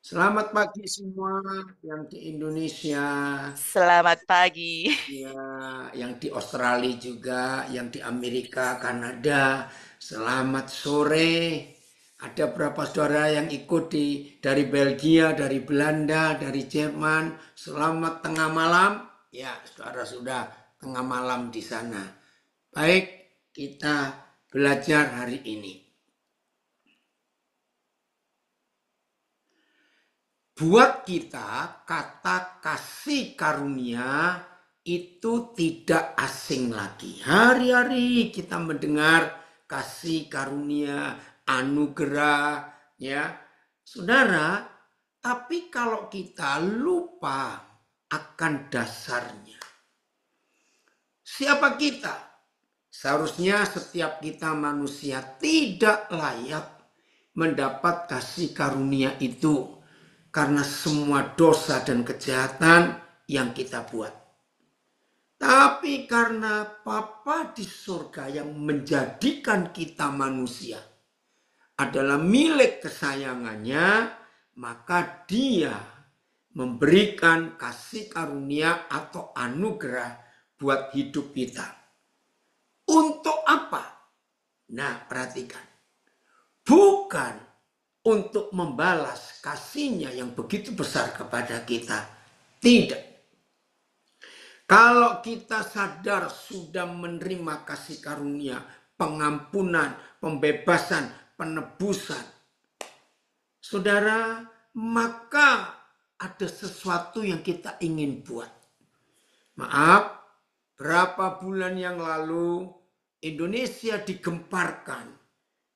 Selamat pagi semua yang di Indonesia, Selamat pagi. ya, yang di Australia juga, yang di Amerika, Kanada. Selamat sore. Ada berapa saudara yang ikut dari Belgia, dari Belanda, dari Jerman. Selamat tengah malam. Ya, saudara sudah tengah malam di sana. Baik, kita belajar hari ini. Buat kita, kata kasih karunia itu tidak asing lagi. Hari-hari kita mendengar kasih karunia, anugerah, ya. Saudara, tapi kalau kita lupa akan dasarnya. Siapa kita? Seharusnya setiap kita manusia tidak layak mendapat kasih karunia itu karena semua dosa dan kejahatan yang kita buat. Tapi karena Bapa di surga yang menjadikan kita manusia adalah milik kesayangannya, maka Dia memberikan kasih karunia atau anugerah buat hidup kita. Untuk apa? Nah, perhatikan. Bukan untuk membalas kasihnya yang begitu besar kepada kita. Tidak. Kalau kita sadar sudah menerima kasih karunia, pengampunan, pembebasan, penebusan, saudara, maka ada sesuatu yang kita ingin buat. Maaf, berapa bulan yang lalu Indonesia digemparkan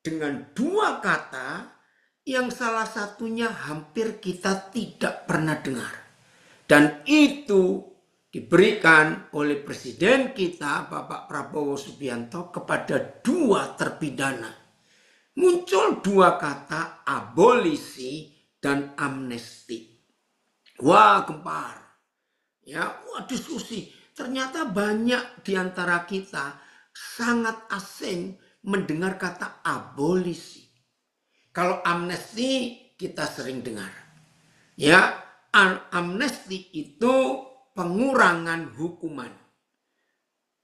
dengan dua kata yang salah satunya hampir kita tidak pernah dengar. Dan itu diberikan oleh Presiden kita, Bapak Prabowo Subianto, kepada dua terpidana. Muncul dua kata, abolisi dan amnesti. Wah, gempar. Ya, wah, diskusi. Ternyata banyak di antara kita sangat asing mendengar kata abolisi. Kalau amnesti kita sering dengar. Ya, amnesti itu pengurangan hukuman.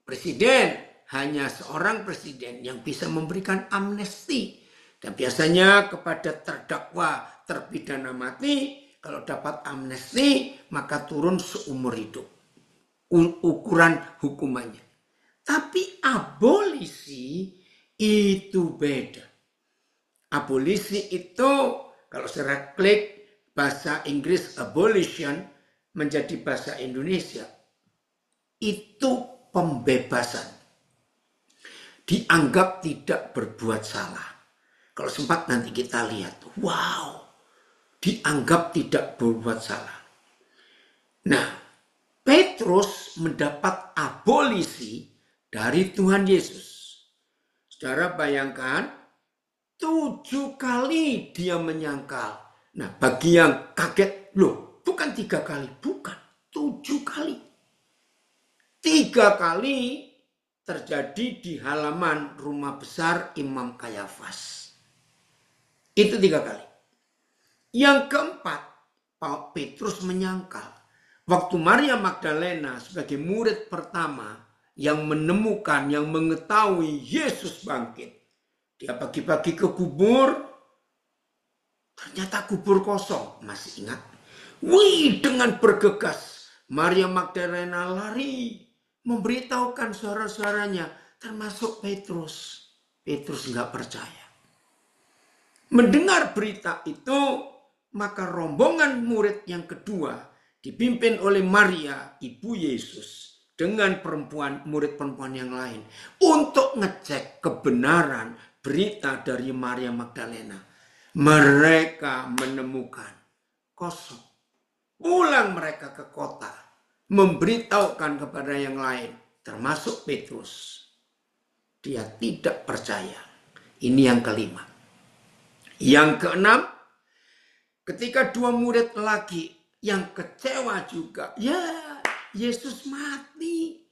Presiden hanya seorang presiden yang bisa memberikan amnesti. Dan biasanya kepada terdakwa terpidana mati, kalau dapat amnesti maka turun seumur hidup. Ukuran hukumannya. Tapi abolisi itu beda. Abolisi itu kalau saya klik bahasa Inggris abolition menjadi bahasa Indonesia itu pembebasan. Dianggap tidak berbuat salah. Kalau sempat nanti kita lihat, wow, dianggap tidak berbuat salah. Nah, Petrus mendapat abolisi dari Tuhan Yesus. Saudara bayangkan, 7 kali dia menyangkal. Nah, bagi yang kaget, loh, bukan 3 kali, bukan, 7 kali. 3 kali terjadi di halaman rumah besar Imam Kayafas. Itu 3 kali. Yang keempat, Petrus menyangkal. Waktu Maria Magdalena sebagai murid pertama yang menemukan, yang mengetahui Yesus bangkit. Dia pagi-pagi ke kubur, ternyata kubur kosong. Masih ingat? Wih, dengan bergegas Maria Magdalena lari memberitahukan saudara-saudaranya, termasuk Petrus. Petrus nggak percaya. Mendengar berita itu, maka rombongan murid yang kedua dipimpin oleh Maria, ibu Yesus, dengan murid perempuan yang lain untuk ngecek kebenaran berita dari Maria Magdalena. Mereka menemukan kosong. Pulang mereka ke kota, memberitahukan kepada yang lain, termasuk Petrus. Dia tidak percaya. Ini yang kelima. Yang keenam, ketika dua murid lagi yang kecewa juga, ya Yesus mati.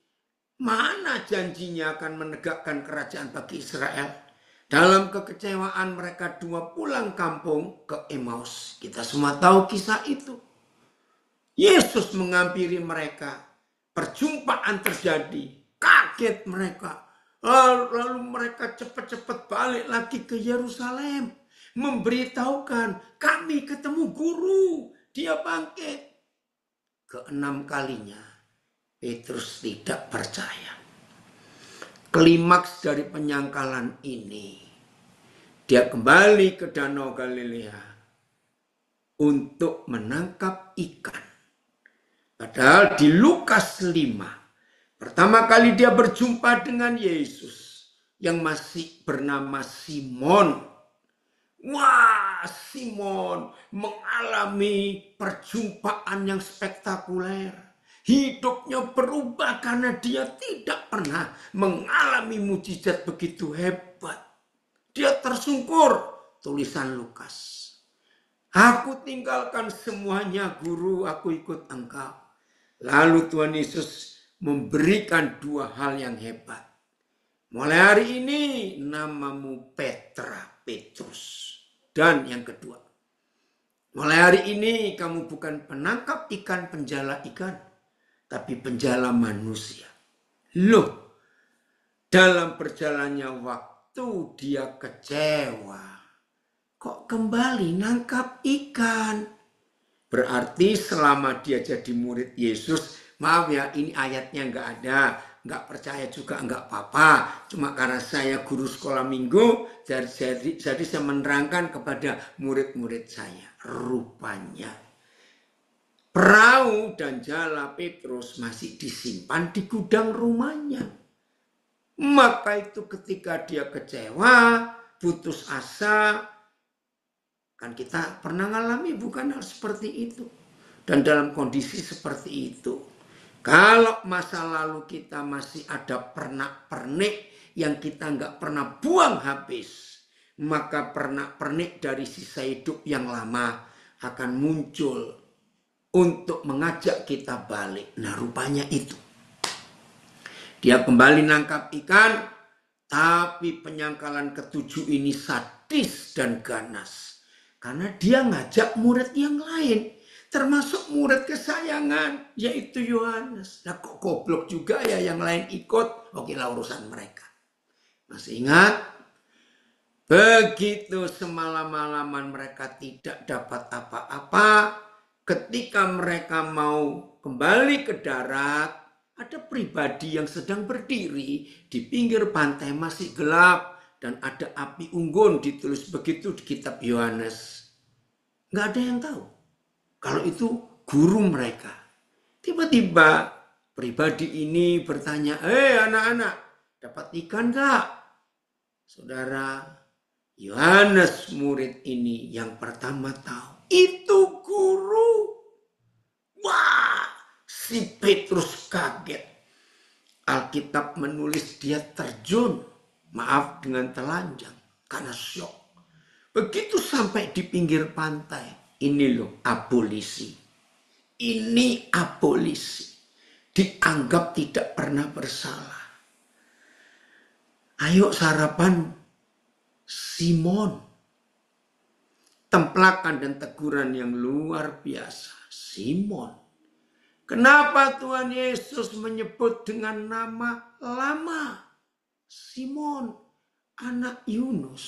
Mana janjinya akan menegakkan kerajaan bagi Israel? Dalam kekecewaan mereka dua pulang kampung ke Emmaus. Kita semua tahu kisah itu. Yesus menghampiri mereka. Perjumpaan terjadi. Kaget mereka. Lalu mereka cepat-cepat balik lagi ke Yerusalem. Memberitahukan, kami ketemu guru. Dia bangkit. Keenam kalinya, Petrus tidak percaya. Klimaks dari penyangkalan ini, dia kembali ke Danau Galilea untuk menangkap ikan. Padahal di Lukas 5, pertama kali dia berjumpa dengan Yesus yang masih bernama Simon. Wah, Simon mengalami perjumpaan yang spektakuler. Hidupnya berubah karena dia tidak pernah mengalami mukjizat begitu hebat. Dia tersungkur, tulisan Lukas. Aku tinggalkan semuanya guru, aku ikut engkau. Lalu Tuhan Yesus memberikan dua hal yang hebat. Mulai hari ini namamu Petrus. Dan yang kedua, mulai hari ini kamu bukan penangkap ikan, penjala ikan, tapi penjala manusia. Loh, dalam perjalannya waktu dia kecewa. Kok kembali nangkap ikan? Berarti selama dia jadi murid Yesus, maaf ya, ini ayatnya nggak ada. Nggak percaya juga nggak apa-apa. Cuma karena saya guru sekolah minggu, jadi saya menerangkan kepada murid-murid saya. Rupanya perahu dan jala Petrus masih disimpan di gudang rumahnya. Maka itu ketika dia kecewa, putus asa, kan kita pernah ngalami bukan hal seperti itu. Dan dalam kondisi seperti itu, kalau masa lalu kita masih ada pernak-pernik yang kita nggak pernah buang habis, maka pernak-pernik dari sisa hidup yang lama akan muncul untuk mengajak kita balik. Nah, rupanya itu. Dia kembali nangkap ikan, tapi penyangkalan ketujuh ini sadis dan ganas. Karena dia ngajak murid yang lain, termasuk murid kesayangan, yaitu Yohanes. Nah, kok goblok juga ya yang lain ikut? Oke lah, urusan mereka. Masih ingat? Begitu semalam-malaman mereka tidak dapat apa-apa. Ketika mereka mau kembali ke darat, ada pribadi yang sedang berdiri di pinggir pantai masih gelap dan ada api unggun, ditulis begitu di kitab Yohanes. Nggak ada yang tahu kalau itu guru mereka. Tiba-tiba pribadi ini bertanya, anak-anak, dapat ikan nggak? Saudara, Yohanes murid ini yang pertama tahu. Itu guru. Wah, si Petrus kaget. Alkitab menulis dia terjun. Maaf dengan telanjang. Karena syok. Begitu sampai di pinggir pantai. Ini loh abolisi. Ini abolisi. Dianggap tidak pernah bersalah. Ayo sarapan Simon. Templakan dan teguran yang luar biasa. Simon. Kenapa Tuhan Yesus menyebut dengan nama lama? Simon, anak Yunus.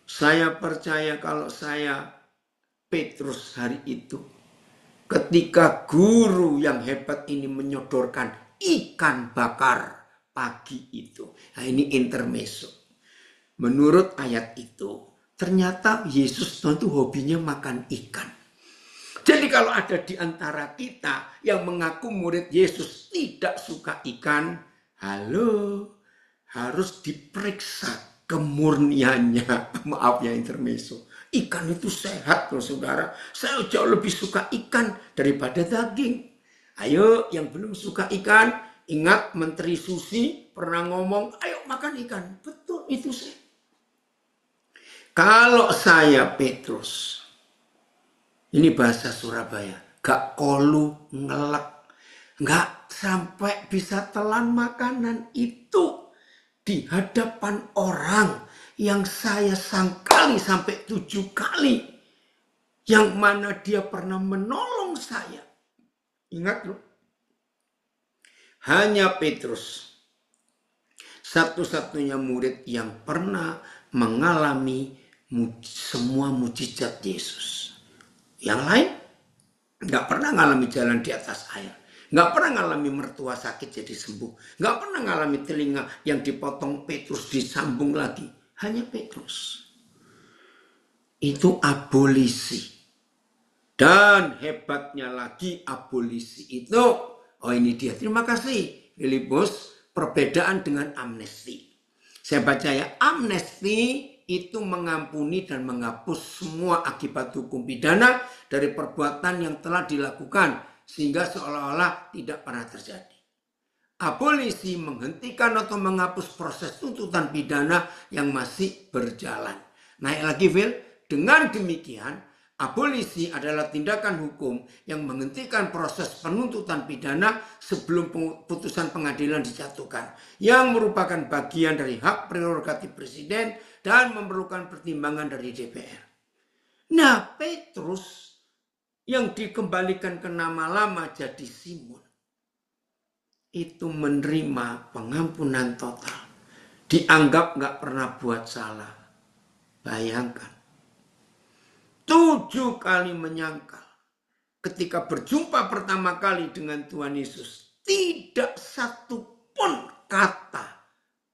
Saya percaya kalau saya Petrus hari itu, ketika guru yang hebat ini menyodorkan ikan bakar pagi itu. Nah, ini intermezzo. Menurut ayat itu, ternyata Yesus tentu hobinya makan ikan. Jadi kalau ada di antara kita yang mengaku murid Yesus tidak suka ikan, halo, harus diperiksa kemurniannya. Maaf ya intermezzo. Ikan itu sehat loh saudara. Saya jauh lebih suka ikan daripada daging. Ayo yang belum suka ikan, ingat Menteri Susi pernah ngomong, ayo makan ikan. Betul, itu sih. Kalau saya Petrus, ini bahasa Surabaya, gak kolu ngelek, gak sampai bisa telan makanan itu. di hadapan orang yang saya sangkali sampai 7 kali, yang mana dia pernah menolong saya. Ingat loh, hanya Petrus satu-satunya murid yang pernah mengalami semua mujizat Yesus. Yang lain nggak pernah ngalami jalan di atas air, nggak pernah ngalami mertua sakit jadi sembuh, nggak pernah ngalami telinga yang dipotong Petrus disambung lagi. Hanya Petrus. Itu abolisi. Dan hebatnya lagi abolisi itu, oh ini dia, terima kasih Filipus, perbedaan dengan amnesti. Saya baca ya, amnesti itu mengampuni dan menghapus semua akibat hukum pidana dari perbuatan yang telah dilakukan sehingga seolah-olah tidak pernah terjadi. Abolisi menghentikan atau menghapus proses tuntutan pidana yang masih berjalan. Naik lagi Phil, dengan demikian abolisi adalah tindakan hukum yang menghentikan proses penuntutan pidana sebelum putusan pengadilan dijatuhkan, yang merupakan bagian dari hak prerogatif presiden dan memerlukan pertimbangan dari DPR. Nah, Petrus yang dikembalikan ke nama lama jadi Simon itu menerima pengampunan total, dianggap nggak pernah buat salah. Bayangkan, 7 kali menyangkal. Ketika berjumpa pertama kali dengan Tuhan Yesus, tidak satu pun kata,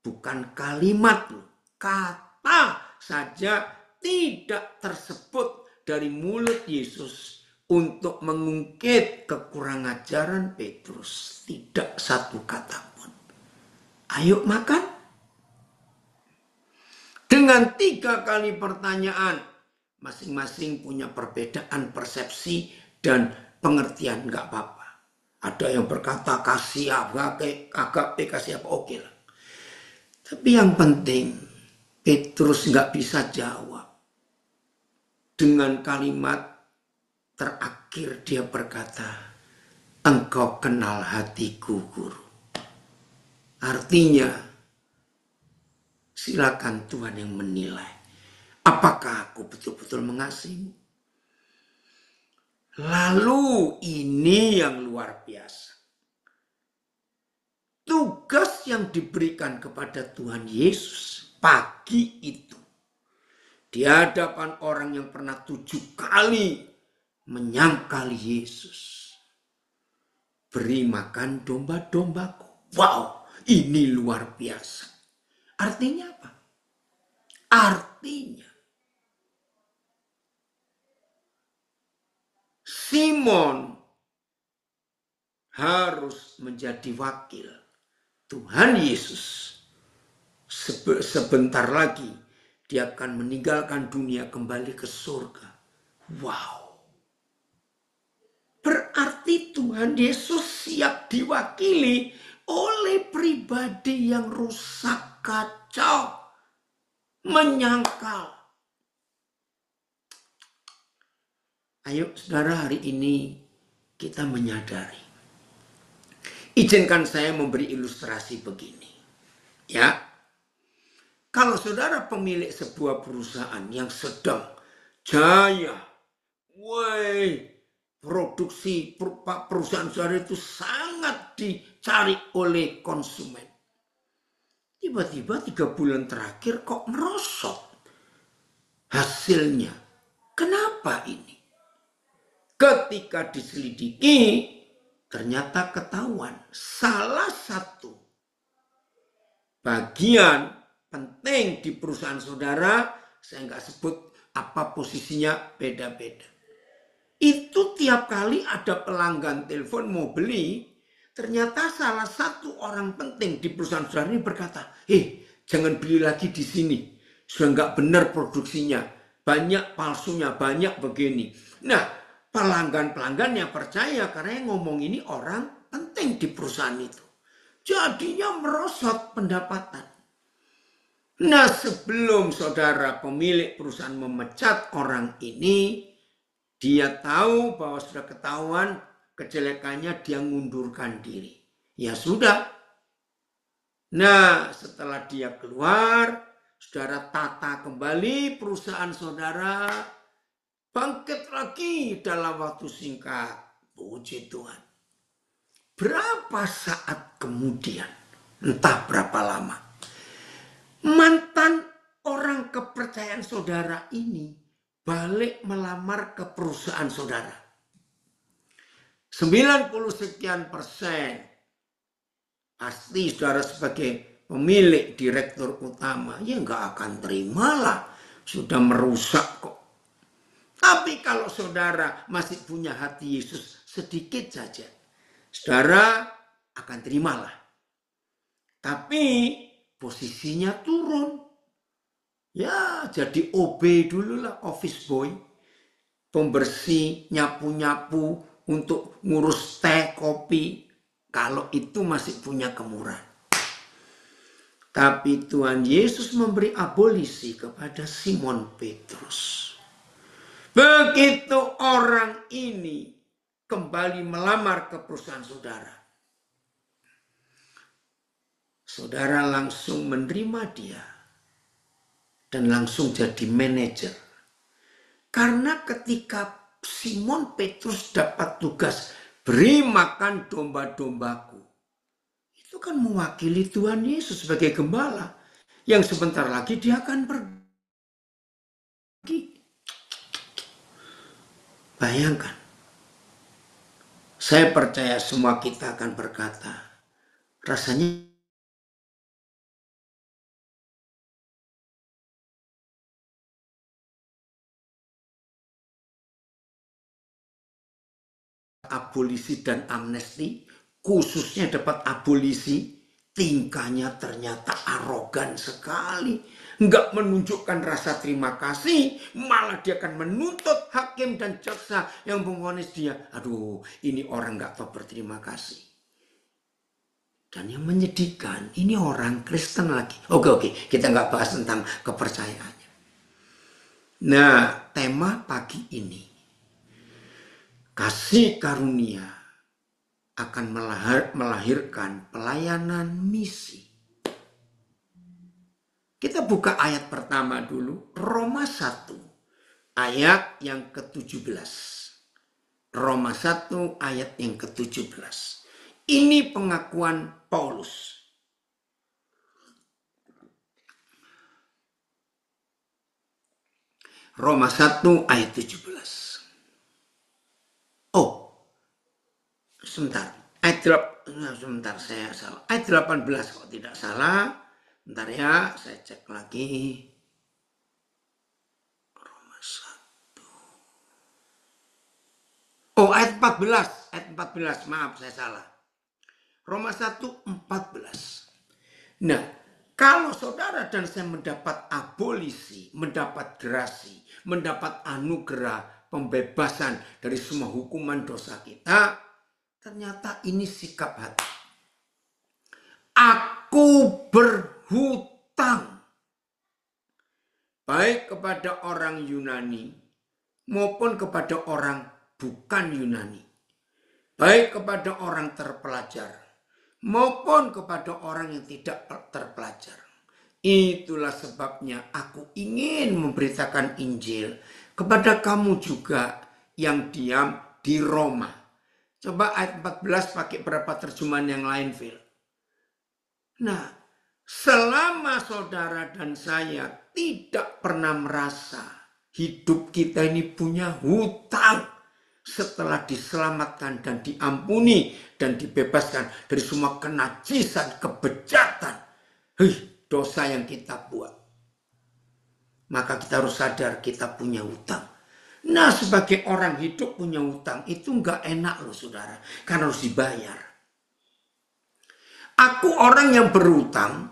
bukan kalimat loh, kata saja tidak tersebut dari mulut Yesus untuk mengungkit kekurang ajaran Petrus. Tidak satu kata pun. Ayo makan. Dengan 3 kali pertanyaan, masing-masing punya perbedaan persepsi dan pengertian, nggak apa-apa. Ada yang berkata kasih apa, KGP kasih apa, oke lah. Tapi yang penting Petrus nggak bisa jawab. Dengan kalimat terakhir dia berkata, engkau kenal hatiku guru. Artinya, silakan Tuhan yang menilai. Apakah aku betul-betul mengasihimu? Lalu ini yang luar biasa. Tugas yang diberikan kepada Tuhan Yesus pagi itu. Di hadapan orang yang pernah 7 kali menyangkal Yesus. Beri makan domba-dombaku. Wow, ini luar biasa. Artinya apa? Artinya Simon harus menjadi wakil Tuhan Yesus. Sebentar lagi dia akan meninggalkan dunia kembali ke surga. Wow. Berarti Tuhan Yesus siap diwakili oleh pribadi yang rusak, kacau, menyangkal. Ayo saudara, hari ini kita menyadari. Izinkan saya memberi ilustrasi begini. Ya, kalau saudara pemilik sebuah perusahaan yang sedang jaya, produksi perusahaan saudara itu sangat dicari oleh konsumen. Tiba-tiba 3 bulan terakhir kok merosot hasilnya. Kenapa ini? Ketika diselidiki, ternyata ketahuan salah satu bagian penting di perusahaan saudara, saya nggak sebut apa posisinya, beda-beda. Itu tiap kali ada pelanggan telepon mau beli, ternyata salah satu orang penting di perusahaan saudara ini berkata, jangan beli lagi di sini, sudah nggak benar produksinya, banyak palsunya, banyak begini. Nah, pelanggan-pelanggan yang percaya karena yang ngomong ini orang penting di perusahaan itu. Jadinya merosot pendapatan. Nah, sebelum saudara pemilik perusahaan memecat orang ini, dia tahu bahwa sudah ketahuan kejelekannya, dia ngundurkan diri. Ya sudah. Nah, setelah dia keluar, saudara tata kembali perusahaan saudara, bangkit lagi dalam waktu singkat. Puji Tuhan. Berapa saat kemudian, entah berapa lama, mantan orang kepercayaan saudara ini balik melamar ke perusahaan saudara. 90 sekian persen pasti saudara sebagai pemilik direktur utama ya nggak akan terimalah, sudah merusak kok. Tapi kalau saudara masih punya hati Yesus sedikit saja, saudara akan terimalah. Tapi posisinya turun. Ya jadi OB dulu lah, office boy. Pembersih, nyapu-nyapu, untuk ngurus teh, kopi. Kalau itu masih punya kemurahan. Tapi Tuhan Yesus memberi abolisi kepada Simon Petrus. Begitu orang ini kembali melamar ke perusahaan saudara, saudara langsung menerima dia dan langsung jadi manajer. Karena ketika Simon Petrus dapat tugas beri makan domba-dombaku, itu kan mewakili Tuhan Yesus sebagai gembala yang sebentar lagi dia akan pergi. Bayangkan, saya percaya semua kita akan berkata, rasanya abolisi dan amnesti, khususnya dapat abolisi, tingkahnya ternyata arogan sekali. Enggak menunjukkan rasa terima kasih, malah dia akan menuntut hakim dan jaksa yang memvonis dia. Aduh, ini orang enggak tahu berterima kasih. Dan yang menyedihkan, ini orang Kristen lagi. Oke, kita enggak bahas tentang kepercayaannya. Nah, tema pagi ini, kasih karunia akan melahirkan pelayanan misi. Kita buka ayat pertama dulu, Roma 1 ayat yang ke-17. Roma 1 ayat yang ke-17. Ini pengakuan Paulus. Roma 1 ayat 17. Sebentar, sebentar saya salah. Ayat 18 kalau tidak salah. Bentar ya, saya cek lagi. Roma 1. Ayat 14. Ayat 14, maaf saya salah. Roma 1, 14. Nah, kalau saudara dan saya mendapat abolisi, mendapat grasi, mendapat anugerah, pembebasan dari semua hukuman dosa kita, ternyata ini sikap hati. Aku berhutang baik kepada orang Yunani maupun kepada orang bukan Yunani, baik kepada orang terpelajar maupun kepada orang yang tidak terpelajar. Itulah sebabnya aku ingin memberitakan Injil kepada kamu juga yang diam di Roma. Coba ayat 14 pakai berapa terjemahan yang lain, Phil? Nah, selama saudara dan saya tidak pernah merasa hidup kita ini punya hutang setelah diselamatkan dan diampuni dan dibebaskan dari semua kenajisan, kebejatan, dosa yang kita buat, maka kita harus sadar kita punya hutang. Nah, sebagai orang hidup punya hutang itu nggak enak loh saudara, karena harus dibayar. Aku orang yang berhutang,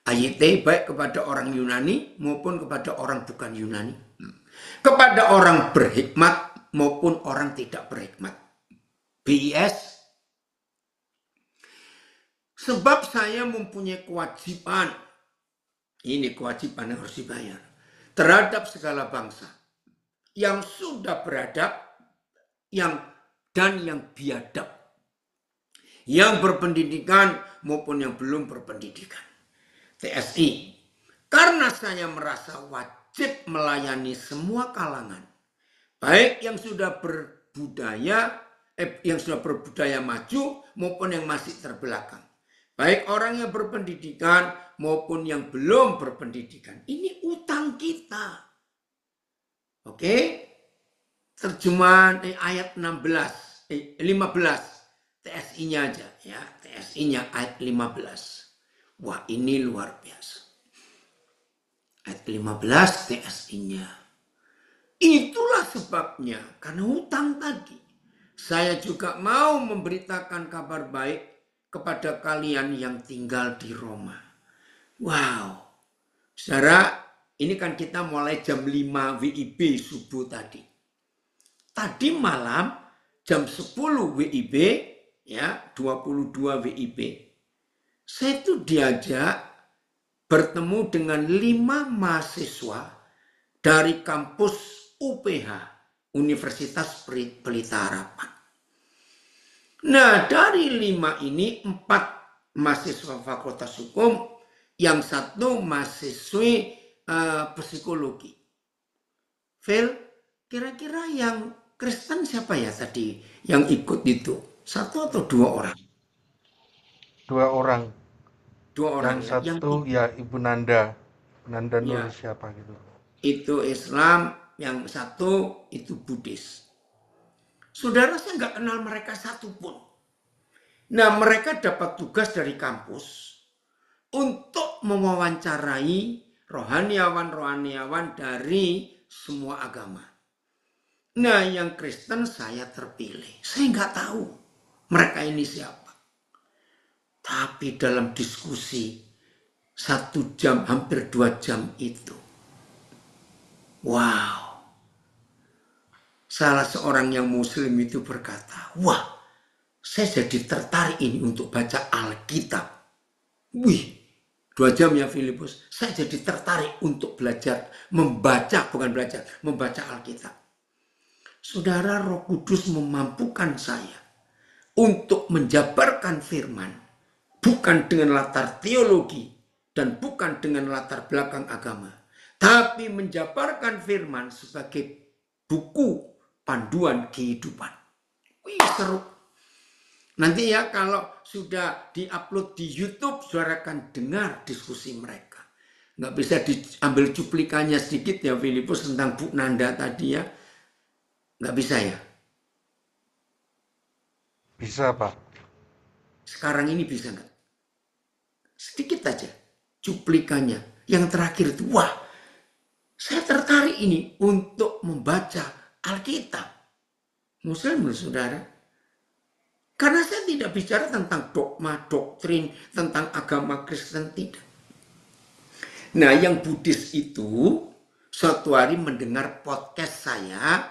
AYT, baik kepada orang Yunani maupun kepada orang bukan Yunani, kepada orang berhikmat maupun orang tidak berhikmat, BIS. Sebab saya mempunyai kewajiban, ini kewajiban yang harus dibayar, terhadap segala bangsa yang sudah beradab dan yang biadab, yang berpendidikan maupun yang belum berpendidikan. TSI, karena saya merasa wajib melayani semua kalangan, baik yang sudah berbudaya maju maupun yang masih terbelakang, baik orang yang berpendidikan maupun yang belum berpendidikan. Ini utang kita. Oke? Terjemahan ayat 15 TSI-nya aja ya, TSI-nya ayat 15. Wah, ini luar biasa. Ayat 15 TSI-nya. Itulah sebabnya, karena hutang tadi, saya juga mau memberitakan kabar baik kepada kalian yang tinggal di Roma. Wow. Saudara, ini kan kita mulai jam 5 WIB subuh tadi. Tadi malam jam 10 WIB, ya 22 WIB. Saya itu diajak bertemu dengan 5 mahasiswa dari kampus UPH, Universitas Pelita Harapan. Nah, dari 5 ini 4 mahasiswa Fakultas Hukum, yang 1 mahasiswi psikologi. Phil, kira-kira yang Kristen siapa ya tadi yang ikut itu? 1 atau 2 orang? 2 orang. 2 orang Yang ya. satu ya Ibu Nanda. Nanda ya, nulis siapa gitu. itu Islam, yang 1 itu Buddhis. Saudara, saya nggak kenal mereka satupun. Nah, mereka dapat tugas dari kampus untuk mewawancarai rohaniawan-rohaniawan dari semua agama. Nah, yang Kristen saya terpilih. Saya nggak tahu mereka ini siapa. Tapi dalam diskusi 1 jam, hampir 2 jam itu, wow. Salah seorang yang muslim itu berkata, wah, saya jadi tertarik ini untuk baca Alkitab. Wih, 2 jam ya Filipus. Saya jadi tertarik untuk membaca Alkitab. Saudara, Roh Kudus memampukan saya untuk menjabarkan firman, bukan dengan latar teologi dan bukan dengan latar belakang agama, tapi menjabarkan firman sebagai buku panduan kehidupan. Wih, seru. Nanti ya kalau sudah diupload di YouTube, saudara akan dengar diskusi mereka. Nggak bisa diambil cuplikannya sedikit ya Filipus tentang Bu Nanda tadi ya. Nggak bisa ya? Bisa, Pak. Sekarang ini bisa nggak? Sedikit aja cuplikannya. Yang terakhir itu, wah, saya tertarik ini untuk membaca Alkitab. Muslim, saudara. Karena saya tidak bicara tentang dogma, doktrin, tentang agama Kristen, tidak. Nah, yang Buddhis itu suatu hari mendengar podcast saya,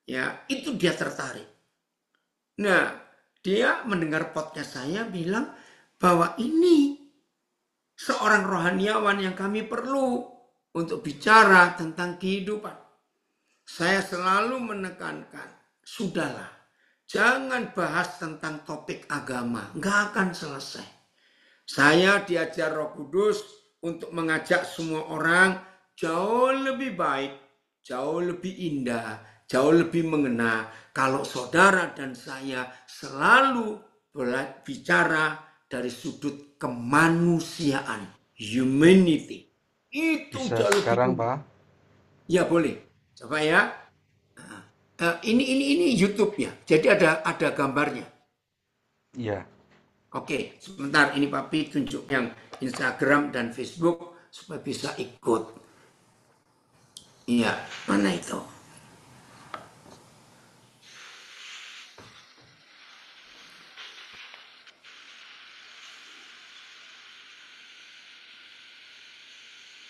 ya, itu dia tertarik. Nah, dia mendengar podcast saya bilang bahwa ini seorang rohaniawan yang kami perlu untuk bicara tentang kehidupan. Saya selalu menekankan, sudahlah, jangan bahas tentang topik agama, nggak akan selesai. Saya diajar Roh Kudus untuk mengajak semua orang jauh lebih baik, jauh lebih indah, jauh lebih mengena kalau saudara dan saya selalu bicara dari sudut kemanusiaan, humanity. Itu Bisa jauh sekarang, lebih. Pak? Ya boleh, coba ya. Ini YouTube ya, jadi ada gambarnya. Iya. Oke, sebentar ini Papi tunjuk yang Instagram dan Facebook supaya bisa ikut. Iya, mana itu?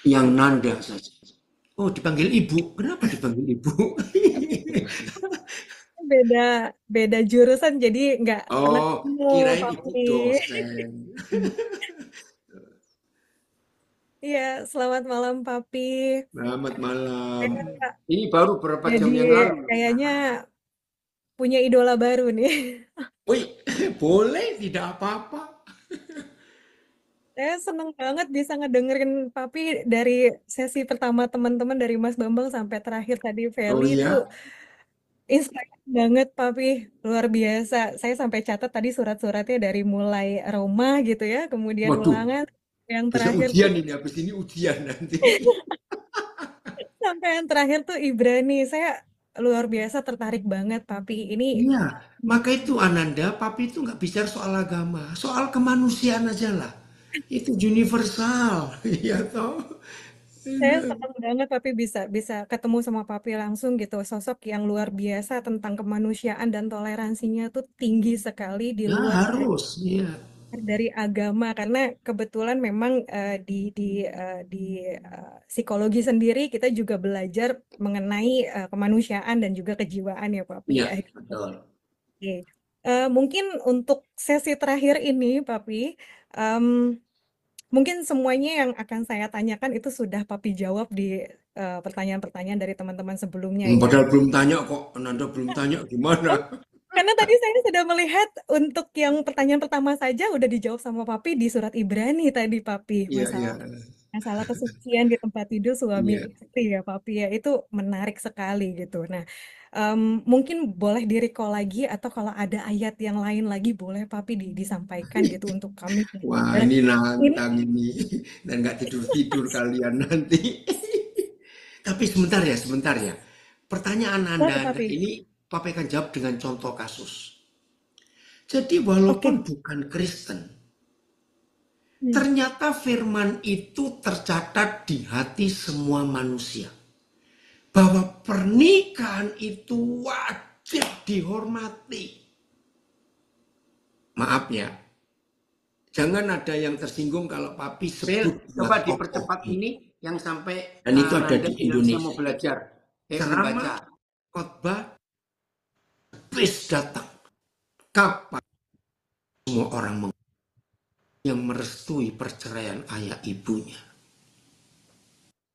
Yang Nanda saja. Oh, dipanggil ibu. Kenapa dipanggil ibu? Beda jurusan jadi nggak pernah Oh, ketemu kirain ibu Papi. dosen. Iya, selamat malam Papi. Selamat malam. Saya Ini baru berapa jam jadi yang lalu. kayaknya punya idola baru nih. Wih, boleh, tidak apa-apa. Saya seneng banget bisa ngedengerin Papi dari sesi pertama teman-teman dari Mas Bambang sampai terakhir tadi Oh Feli itu iya, inspiring banget Papi, luar biasa. Saya sampai catat tadi surat-suratnya dari mulai Roma gitu ya, kemudian waduh, Ulangan, yang besok terakhir tuh ujian ini, habis ini ujian nanti. sampai yang terakhir tuh Ibrani. Saya luar biasa tertarik banget Papi. Ini Iya, maka itu Ananda, papi itu nggak bicara soal agama, soal kemanusiaan aja lah. Itu universal, iya toh. saya senang banget Papi bisa bisa ketemu sama Papi langsung gitu. Sosok yang luar biasa tentang kemanusiaan dan toleransinya tuh tinggi sekali di Ya luar harus, iya. dari agama karena kebetulan memang di psikologi sendiri kita juga belajar mengenai kemanusiaan dan juga kejiwaan ya Papi Iya, ya. betul. Oke. Mungkin untuk sesi terakhir ini Papi, em, mungkin semuanya yang akan saya tanyakan itu sudah Papi jawab di pertanyaan-pertanyaan dari teman-teman sebelumnya ya. Padahal belum tanya kok, Ananda belum tanya gimana. Karena tadi saya sudah melihat untuk yang pertanyaan pertama saja udah dijawab sama Papi di surat Ibrani tadi Papi. Iya, iya, Masalah kesucian di tempat tidur suami iya. istri ya Papi ya. Itu menarik sekali gitu. Nah, mungkin boleh di-recall lagi atau kalau ada ayat yang lain lagi boleh Papi disampaikan gitu untuk kami. Wah, Dan ini ini nantang ini. Dan nggak tidur-tidur kalian nanti. Tapi sebentar ya. Pertanyaan boleh Anda Papi. ini Papa akan jawab dengan contoh kasus. Jadi Oke. walaupun bukan Kristen, Hmm. ternyata firman itu tercatat di hati semua manusia. Bahwa pernikahan itu wajib dihormati. Maaf ya, jangan ada yang tersinggung kalau papi sebut Coba dua tokoh dipercepat ini yang sampai dan itu ada Anda di bilang saya Indonesia. mau belajar. Saya mau baca. Ceramah, khotbah, bis datang. Kapan semua orang yang merestui perceraian ayah ibunya?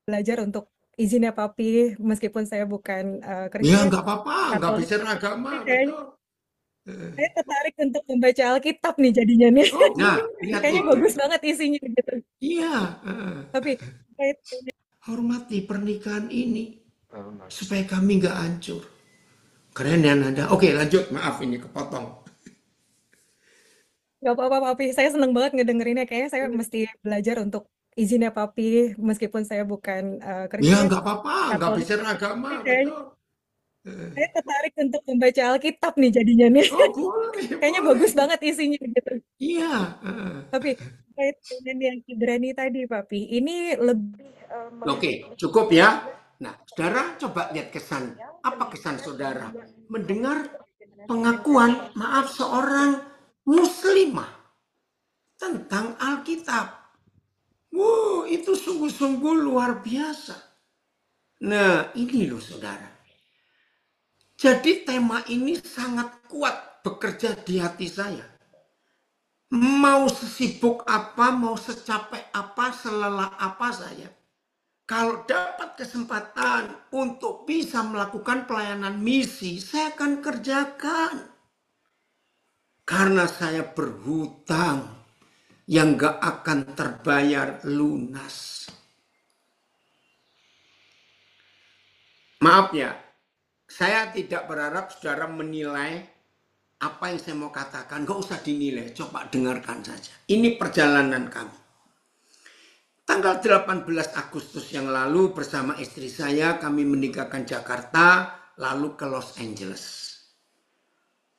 Belajar untuk izinnya Papi meskipun saya bukan Ya Kristen, nggak apa-apa, nggak Katolik. bicara agama, Kayaknya betul. saya tertarik untuk membaca Alkitab nih jadinya nih. Oh, nah, lihat Kayaknya itu. bagus banget isinya gitu. Iya, Tapi terkait hormati pernikahan ini supaya kami nggak hancur. Keren ya Nanda. Oke, lanjut. Maaf ini kepotong. nggak apa-apa Papi, saya seneng banget ngedengerinnya. Kayaknya saya mesti belajar untuk izinnya Papi meskipun saya bukan Ya Kristen, nggak apa-apa, nggak Katolik. bicara agama, Kayaknya betul. saya tertarik untuk membaca Alkitab nih jadinya nih. Oh boleh, Kayaknya boleh. bagus banget isinya gitu. Iya. Tapi terkait dengan yang Ibrani tadi, Papi, ini lebih Oke, cukup ya. Nah, saudara coba lihat kesan. Apa kesan saudara? Mendengar pengakuan, maaf, seorang muslimah tentang Alkitab. Wow, itu sungguh-sungguh luar biasa. Nah, ini loh saudara. Jadi tema ini sangat kuat bekerja di hati saya. Mau sesibuk apa, mau secapek apa, selelah apa saya. Kalau dapat kesempatan untuk bisa melakukan pelayanan misi, saya akan kerjakan. Karena saya berhutang yang gak akan terbayar lunas. Maaf ya, saya tidak berharap saudara menilai apa yang saya mau katakan. Gak usah dinilai, coba dengarkan saja. Ini perjalanan kami. Tanggal 18 Agustus yang lalu bersama istri saya kami meninggalkan Jakarta lalu ke Los Angeles.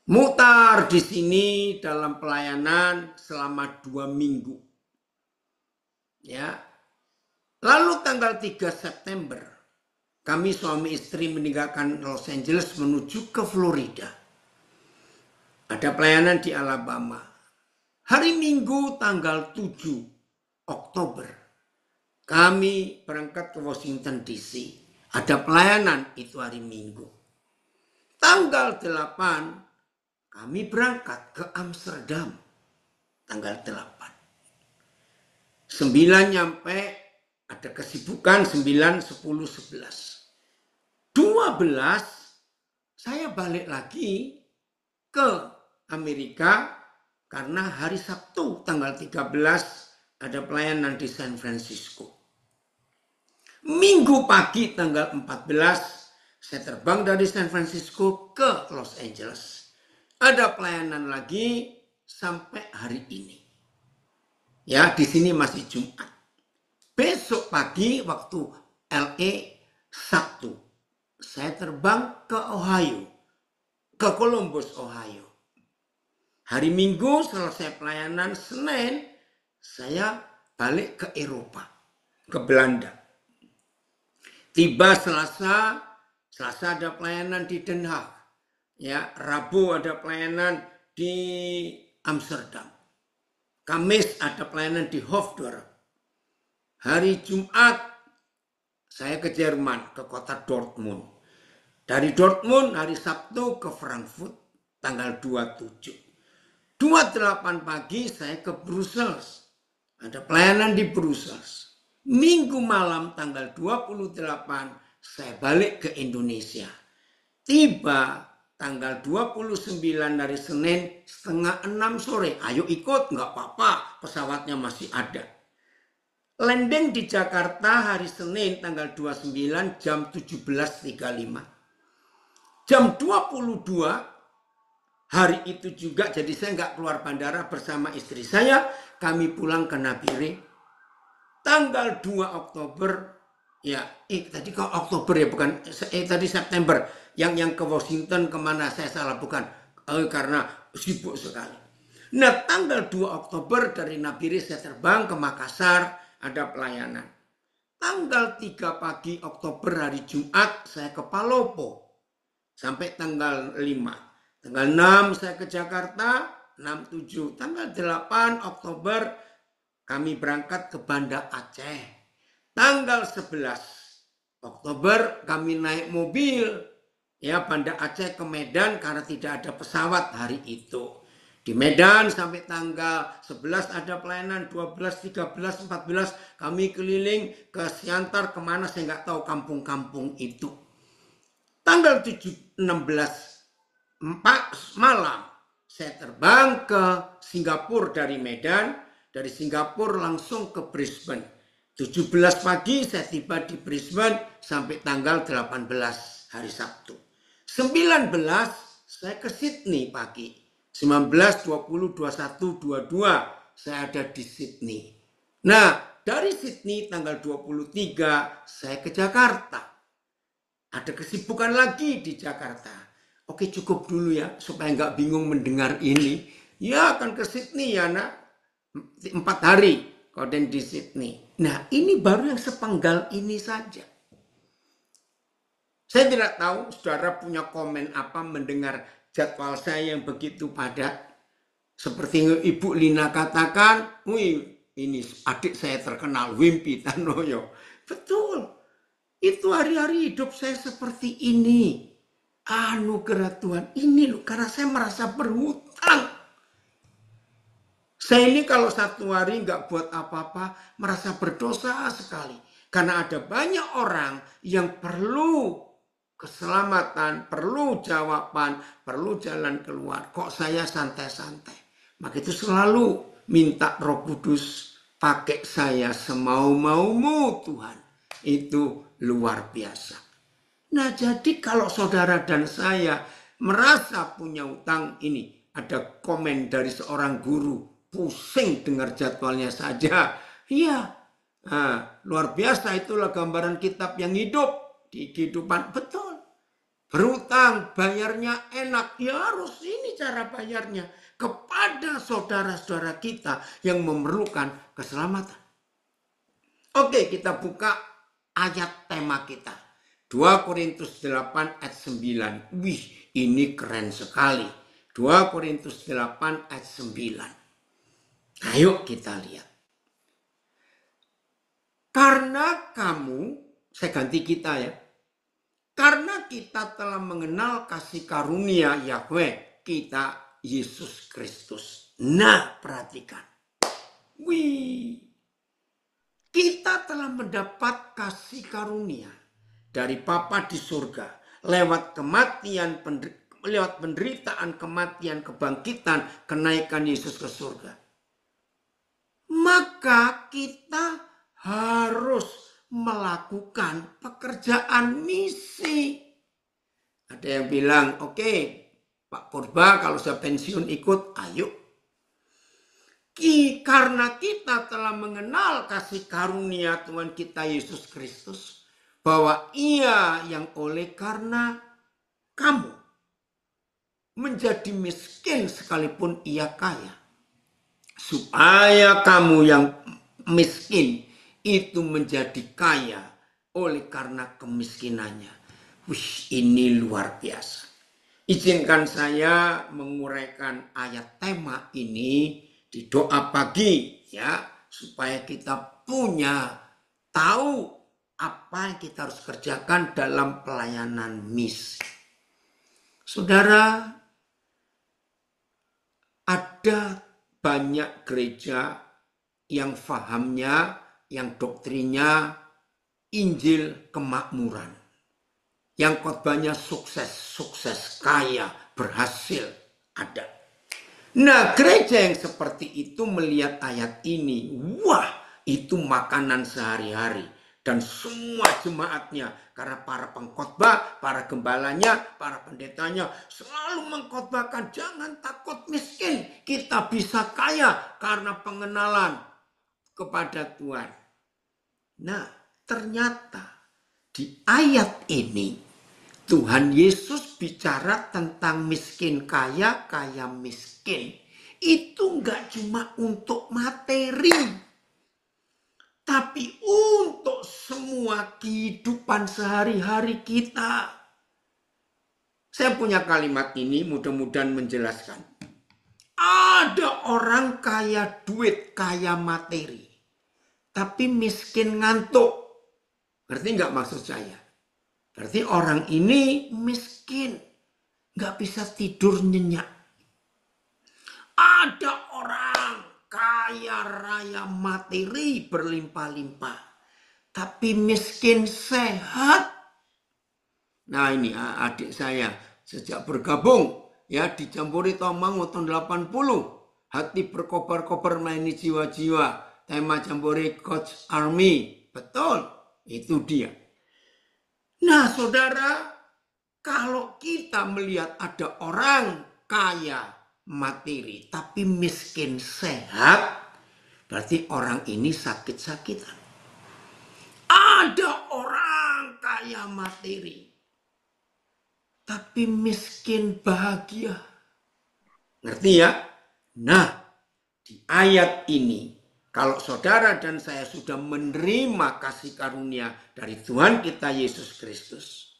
Mutar di sini dalam pelayanan selama 2 minggu. Ya. Lalu tanggal 3 September kami suami istri meninggalkan Los Angeles menuju ke Florida. Ada pelayanan di Alabama. Hari Minggu tanggal 7 Oktober kami berangkat ke Washington DC. Ada pelayanan itu hari Minggu. Tanggal 8 kami berangkat ke Amsterdam. Tanggal 8. 9 nyampe ada kesibukan 9, 10, 11. 12 saya balik lagi ke Amerika karena hari Sabtu tanggal 13 ada pelayanan di San Francisco. Minggu pagi tanggal 14 saya terbang dari San Francisco ke Los Angeles. Ada pelayanan lagi sampai hari ini. Ya, di sini masih Jumat. Besok pagi waktu LA Sabtu saya terbang ke Ohio, ke Columbus, Ohio. Hari Minggu selesai pelayanan, Senin saya balik ke Eropa, ke Belanda. Tiba Selasa ada pelayanan di Den Haag. Ya, Rabu ada pelayanan di Amsterdam. Kamis ada pelayanan di Hofdorp. Hari Jumat saya ke Jerman, ke kota Dortmund. Dari Dortmund hari Sabtu ke Frankfurt tanggal 27. 28 pagi saya ke Brussels. Ada pelayanan di Brussels. Minggu malam tanggal 28 saya balik ke Indonesia. Tiba tanggal 29 dari Senin 5:30 sore. Ayo ikut, nggak apa-apa, pesawatnya masih ada. Landing di Jakarta hari Senin tanggal 29 jam 17.35. Jam 22 hari itu juga, jadi saya nggak keluar bandara bersama istri saya. Kami pulang ke Nabire. Tanggal 2 Oktober, ya, tadi kok Oktober ya, bukan, tadi September. Yang ke Washington kemana saya salah, bukan. Karena sibuk sekali. Nah, tanggal 2 Oktober dari Nabire saya terbang ke Makassar, ada pelayanan. Tanggal 3 pagi Oktober hari Jumat saya ke Palopo. Sampai tanggal 5. Tanggal 6 saya ke Jakarta, 6-7. Tanggal 8 Oktober kami berangkat ke Banda Aceh. Tanggal 11 Oktober kami naik mobil. Ya, Banda Aceh ke Medan karena tidak ada pesawat hari itu. Di Medan sampai tanggal 11 ada pelayanan, 12, 13, 14 kami keliling ke Siantar, kemana saya nggak tahu, kampung-kampung itu. Tanggal 16 malam saya terbang ke Singapura dari Medan. Dari Singapura langsung ke Brisbane. 17 pagi saya tiba di Brisbane sampai tanggal 18 hari Sabtu. 19 saya ke Sydney pagi. 19, 20, 21, 22 saya ada di Sydney. Nah, dari Sydney tanggal 23 saya ke Jakarta. Ada kesibukan lagi di Jakarta. Oke, cukup dulu ya supaya nggak bingung mendengar ini. Ya, akan ke Sydney ya nak. 4 hari Koden di Sydney. Nah, ini baru yang sepenggal ini saja. Saya tidak tahu saudara punya komen apa mendengar jadwal saya yang begitu padat. Seperti Ibu Lina katakan, wih, ini adik saya terkenal, Wimpi Tanoyo. Betul, itu hari-hari hidup saya seperti ini. Anugerah Tuhan, ini loh, karena saya merasa berhutang. Saya ini kalau satu hari nggak buat apa-apa, merasa berdosa sekali. Karena ada banyak orang yang perlu keselamatan, perlu jawaban, perlu jalan keluar. Kok saya santai-santai? Maka itu selalu minta Roh Kudus, pakai saya semau-maumu Tuhan. Itu luar biasa. Nah, jadi kalau saudara dan saya merasa punya utang, ini ada komen dari seorang guru. Pusing dengar jadwalnya saja. Iya, luar biasa, itulah gambaran kitab yang hidup di kehidupan. Betul, berutang bayarnya enak, ya harus ini cara bayarnya kepada saudara-saudara kita yang memerlukan keselamatan. Oke, kita buka ayat tema kita, 2 Korintus 8 ayat 9. Wih, ini keren sekali. 2 Korintus 8 ayat 9. Ayo kita lihat. Karena kamu, saya ganti kita ya. Karena kita telah mengenal kasih karunia Yahweh kita Yesus Kristus. Nah, perhatikan. Wih. Kita telah mendapat kasih karunia dari Bapa di surga lewat kematian lewat penderitaan, kematian, kebangkitan, kenaikan Yesus ke surga. Maka kita harus melakukan pekerjaan misi. Ada yang bilang, oke, Pak Purba kalau saya pensiun ikut, ayo. Karena kita telah mengenal kasih karunia Tuhan kita Yesus Kristus, bahwa Ia yang oleh karena kamu menjadi miskin sekalipun Ia kaya, supaya kamu yang miskin itu menjadi kaya oleh karena kemiskinannya. Wih, ini luar biasa. Izinkan saya menguraikan ayat tema ini di doa pagi, ya, supaya kita punya tahu apa yang kita harus kerjakan dalam pelayanan misi. Saudara, ada banyak gereja yang fahamnya, yang doktrinnya Injil kemakmuran. Yang khotbahnya sukses, kaya, berhasil, ada. Nah, gereja yang seperti itu melihat ayat ini, wah, itu makanan sehari-hari. Dan semua jemaatnya, karena para pengkhotbah, para gembalanya, para pendetanya selalu mengkhotbahkan jangan takut miskin, kita bisa kaya karena pengenalan kepada Tuhan. Nah, ternyata di ayat ini Tuhan Yesus bicara tentang miskin kaya, kaya miskin. Itu enggak cuma untuk materi, tapi untuk semua kehidupan sehari-hari kita. Saya punya kalimat ini, mudah-mudahan menjelaskan. Ada orang kaya duit, kaya materi, tapi miskin ngantuk. Ngerti enggak maksud saya? Berarti orang ini miskin, nggak bisa tidur nyenyak. Ada orang kaya raya materi berlimpah-limpah, tapi miskin sehat. Nah ini adik saya sejak bergabung ya di Jambore Tawangmangu tahun 80, hati berkobar-kobar melayani jiwa-jiwa, tema Jambore Coach Army, betul itu dia. Nah saudara, kalau kita melihat ada orang kaya materi tapi miskin sehat, berarti orang ini sakit-sakitan. Ada orang kaya materi tapi miskin bahagia. Ngerti ya? Nah, di ayat ini, kalau saudara dan saya sudah menerima kasih karunia dari Tuhan kita Yesus Kristus,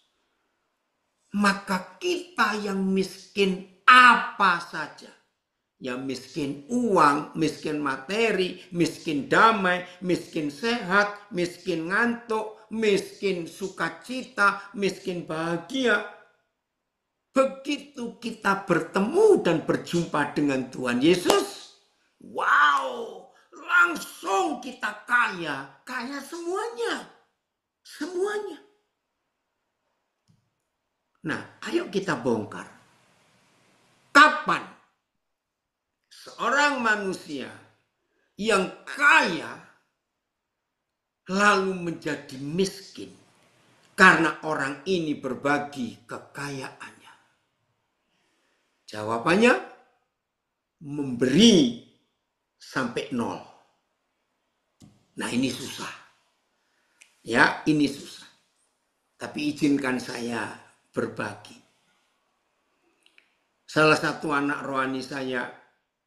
maka kita yang miskin apa saja, yang miskin uang, miskin materi, miskin damai, miskin sehat, miskin ngantuk, miskin sukacita, miskin bahagia, begitu kita bertemu dan berjumpa dengan Tuhan Yesus, wow! Langsung kita kaya semuanya. Semuanya. Nah, ayo kita bongkar. Kapan seorang manusia yang kaya lalu menjadi miskin karena orang ini berbagi kekayaannya? Jawabannya, memberi sampai 0. Nah ini susah. Ya ini susah. Tapi izinkan saya berbagi. Salah satu anak rohani saya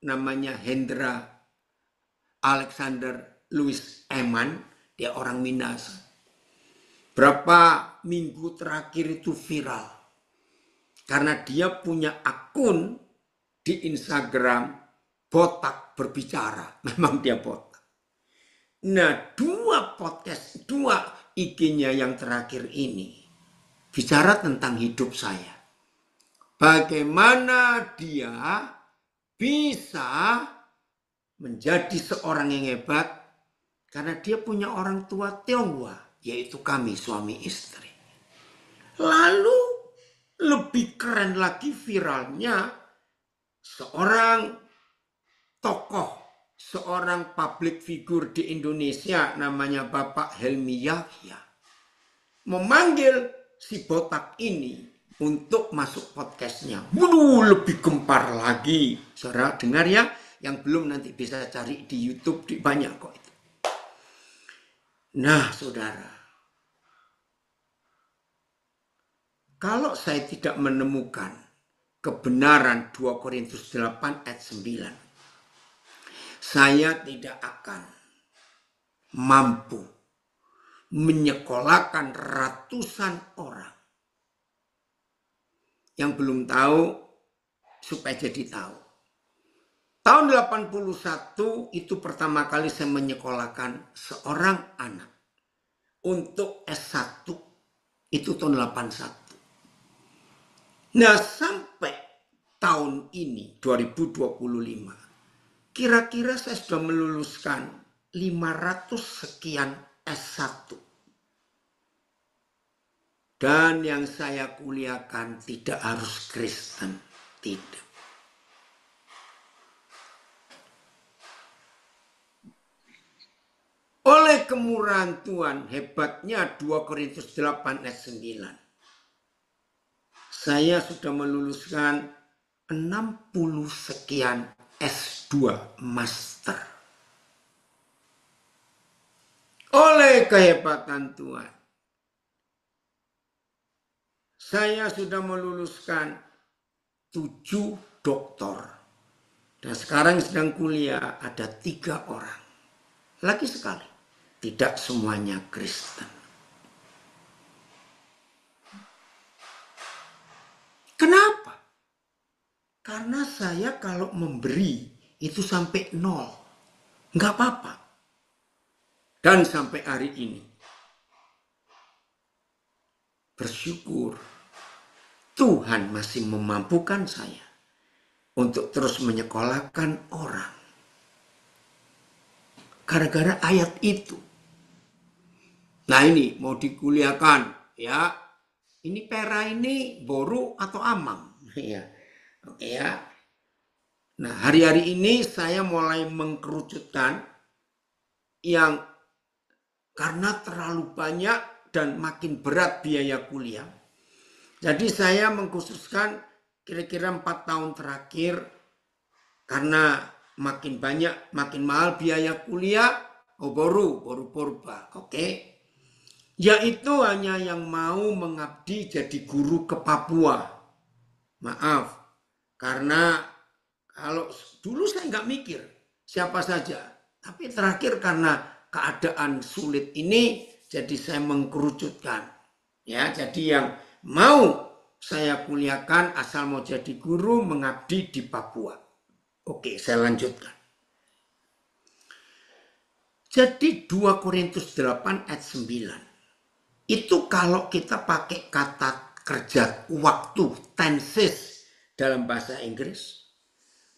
namanya Hendra Alexander Louis Eman. Dia orang Minasa. Berapa minggu terakhir itu viral. Karena dia punya akun di Instagram botak berbicara. Memang dia botak. Nah, 2 podcast, 2 IG-nya yang terakhir ini bicara tentang hidup saya. Bagaimana dia bisa menjadi seorang yang hebat karena dia punya orang tua Tionghoa, yaitu kami suami istri. Lalu Lebih keren lagi viralnya seorang tokoh, seorang public figure di Indonesia namanya Bapak Helmi Yahya memanggil si botak ini untuk masuk podcastnya. Waduh, lebih gempar lagi. Saudara dengar ya, yang belum nanti bisa cari di YouTube, di banyak kok itu. Nah, saudara, kalau saya tidak menemukan kebenaran 2 Korintus 8 ayat 9, saya tidak akan mampu menyekolahkan ratusan orang yang belum tahu supaya jadi tahu. Tahun 81 itu pertama kali saya menyekolahkan seorang anak untuk S1. Itu tahun 81. Nah, sampai tahun ini 2025 kira-kira saya sudah meluluskan 500 sekian S1. Dan yang saya kuliahkan tidak harus Kristen, tidak. Oleh kemurahan Tuhan, hebatnya 2 Korintus 8 ayat 9. Saya sudah meluluskan 60 sekian S2 Master. Oleh kehebatan Tuhan, saya sudah meluluskan 7 doktor. Dan sekarang sedang kuliah ada 3 orang. Lagi sekali, tidak semuanya Kristen. Kenapa? Karena saya kalau memberi itu sampai 0. Enggak apa-apa. Dan sampai hari ini bersyukur Tuhan masih memampukan saya untuk terus menyekolahkan orang. Gara-gara ayat itu. Nah, ini mau dikuliahkan ya. Ini pera ini boru atau amang? Ya. Oke ya. Nah, hari-hari ini saya mulai mengkerucutkan yang karena terlalu banyak dan makin berat biaya kuliah. Jadi saya mengkhususkan kira-kira 4 tahun terakhir karena makin banyak, makin mahal biaya kuliah, boru purba, oke. Yaitu hanya yang mau mengabdi jadi guru ke Papua. Maaf, karena kalau dulu saya nggak mikir siapa saja. Tapi terakhir karena keadaan sulit ini, jadi saya mengkerucutkan. Ya, jadi yang mau saya kuliahkan asal mau jadi guru mengabdi di Papua. Oke, saya lanjutkan. Jadi 2 Korintus 8 ayat 9. Itu kalau kita pakai kata kerja waktu, tenses dalam bahasa Inggris,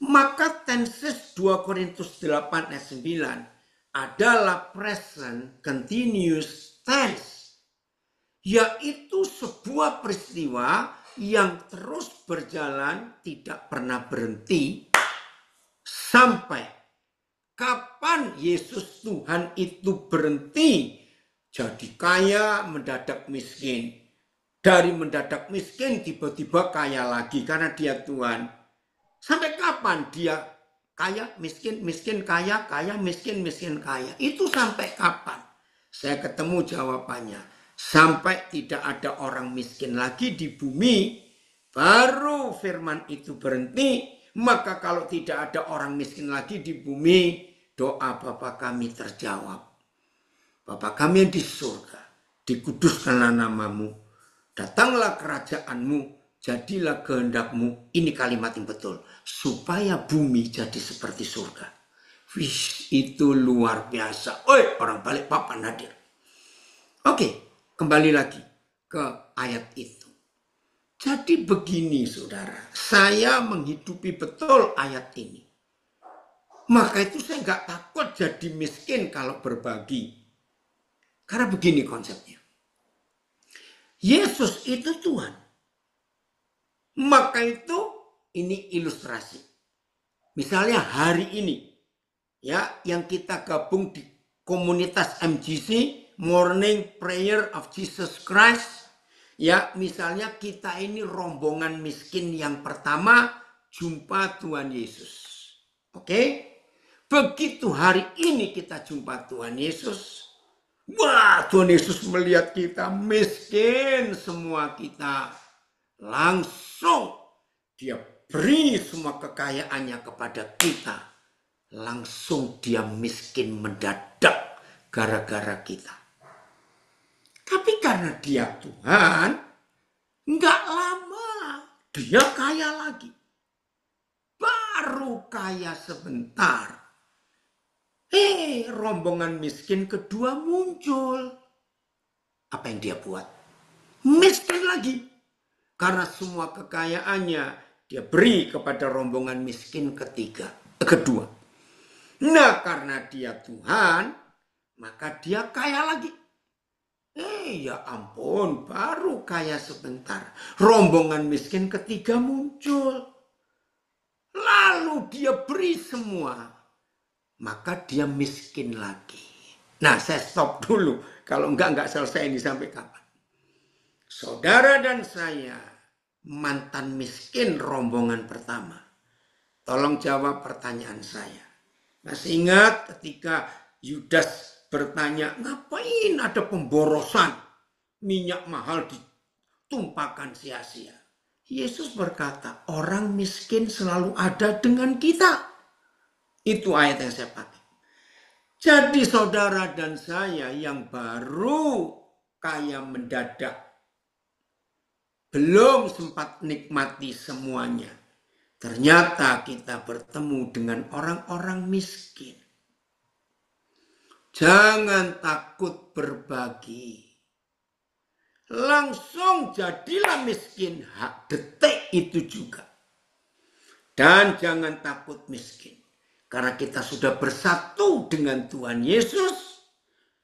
maka tenses 2 Korintus 8 ayat 9 adalah present continuous tense. Yaitu sebuah peristiwa yang terus berjalan, tidak pernah berhenti, sampai kapan Yesus Tuhan itu berhenti jadi kaya mendadak miskin. Dari mendadak miskin tiba-tiba kaya lagi karena dia Tuhan. Sampai kapan dia kaya, miskin, miskin, kaya, kaya, miskin, miskin, kaya? Itu sampai kapan? Saya ketemu jawabannya. Sampai tidak ada orang miskin lagi di bumi, baru firman itu berhenti. Maka kalau tidak ada orang miskin lagi di bumi, doa Bapa kami terjawab. Bapa kami yang di surga, dikuduskanlah namamu, datanglah kerajaanmu, jadilah kehendakmu. Ini kalimat yang betul. Supaya bumi jadi seperti surga. Wih, itu luar biasa. Oi, orang Balikpapan hadir. Oke, kembali lagi ke ayat itu. Jadi begini saudara, saya menghidupi betul ayat ini. Maka itu saya nggak takut jadi miskin kalau berbagi. Karena begini konsepnya. Yesus itu Tuhan. Maka itu ini ilustrasi. Misalnya hari ini ya yang kita gabung di komunitas MGC Morning Prayer of Jesus Christ, ya misalnya kita ini rombongan miskin yang pertama jumpa Tuhan Yesus. Oke? Begitu hari ini kita jumpa Tuhan Yesus, wah, Tuhan Yesus melihat kita miskin semua kita. Langsung dia beri semua kekayaannya kepada kita. Langsung dia miskin mendadak gara-gara kita. Tapi karena dia Tuhan, nggak lama dia kaya lagi. Baru kaya sebentar. Rombongan miskin kedua muncul. Apa yang dia buat? Miskin lagi. Karena semua kekayaannya dia beri kepada rombongan miskin kedua. Nah, karena dia Tuhan, maka dia kaya lagi. Ya ampun, baru kaya sebentar. Rombongan miskin ketiga muncul. Lalu dia beri semua. Maka dia miskin lagi. Nah, saya stop dulu. Kalau enggak selesai ini sampai kapan. Saudara dan saya, mantan miskin rombongan pertama. Tolong jawab pertanyaan saya. Masih ingat ketika Yudas bertanya, ngapain ada pemborosan? Minyak mahal ditumpahkan sia-sia. Yesus berkata, orang miskin selalu ada dengan kita. Itu ayat yang saya pakai. Jadi saudara dan saya yang baru kaya mendadak, belum sempat nikmati semuanya. Ternyata kita bertemu dengan orang-orang miskin. Jangan takut berbagi. Langsung jadilah miskin detik itu juga. Dan jangan takut miskin. Karena kita sudah bersatu dengan Tuhan Yesus,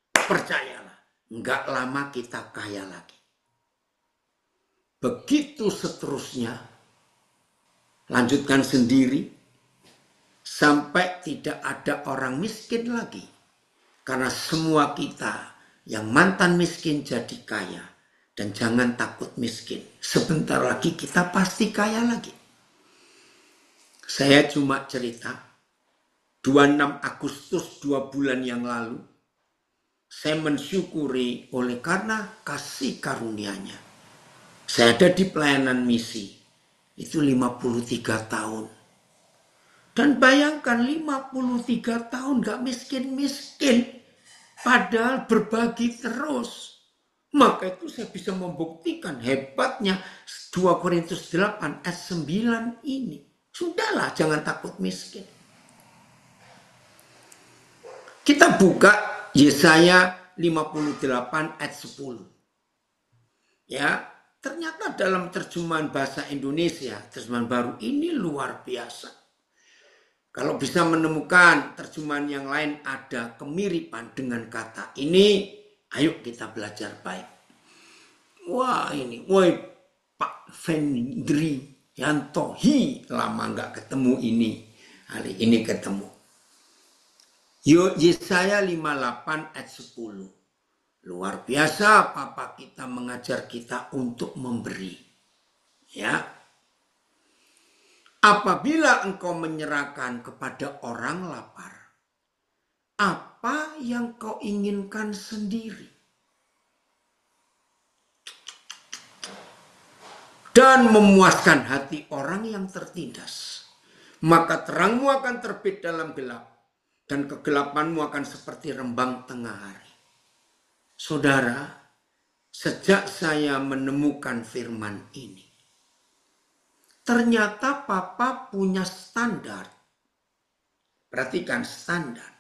percayalah, enggak lama kita kaya lagi. Begitu seterusnya, lanjutkan sendiri, sampai tidak ada orang miskin lagi. Karena semua kita yang mantan miskin jadi kaya. Dan jangan takut miskin, sebentar lagi kita pasti kaya lagi. Saya cuma cerita, 26 Agustus 2 bulan yang lalu, saya mensyukuri oleh karena kasih karunia-Nya. Saya ada di pelayanan misi, itu 53 tahun. Dan bayangkan 53 tahun gak miskin-miskin, padahal berbagi terus. Maka itu saya bisa membuktikan hebatnya 2 Korintus 8 ayat 9 ini. Sudahlah, jangan takut miskin. Kita buka Yesaya 58 ayat 10. Ya, ternyata dalam terjemahan bahasa Indonesia, terjemahan baru ini luar biasa. Kalau bisa menemukan terjemahan yang lain ada kemiripan dengan kata ini, ayo kita belajar baik. Wah ini, woi Pak Vendri Yantohi, lama nggak ketemu ini. Hari ini ketemu. Yesaya 58 ayat 10. Luar biasa Papa kita mengajar kita untuk memberi. Ya. Apabila engkau menyerahkan kepada orang lapar, apa yang kau inginkan sendiri? Dan memuaskan hati orang yang tertindas, maka terangmu akan terbit dalam gelap, dan kegelapanmu akan seperti rembang tengah hari. Saudara, sejak saya menemukan firman ini, ternyata Papa punya standar. Perhatikan standar.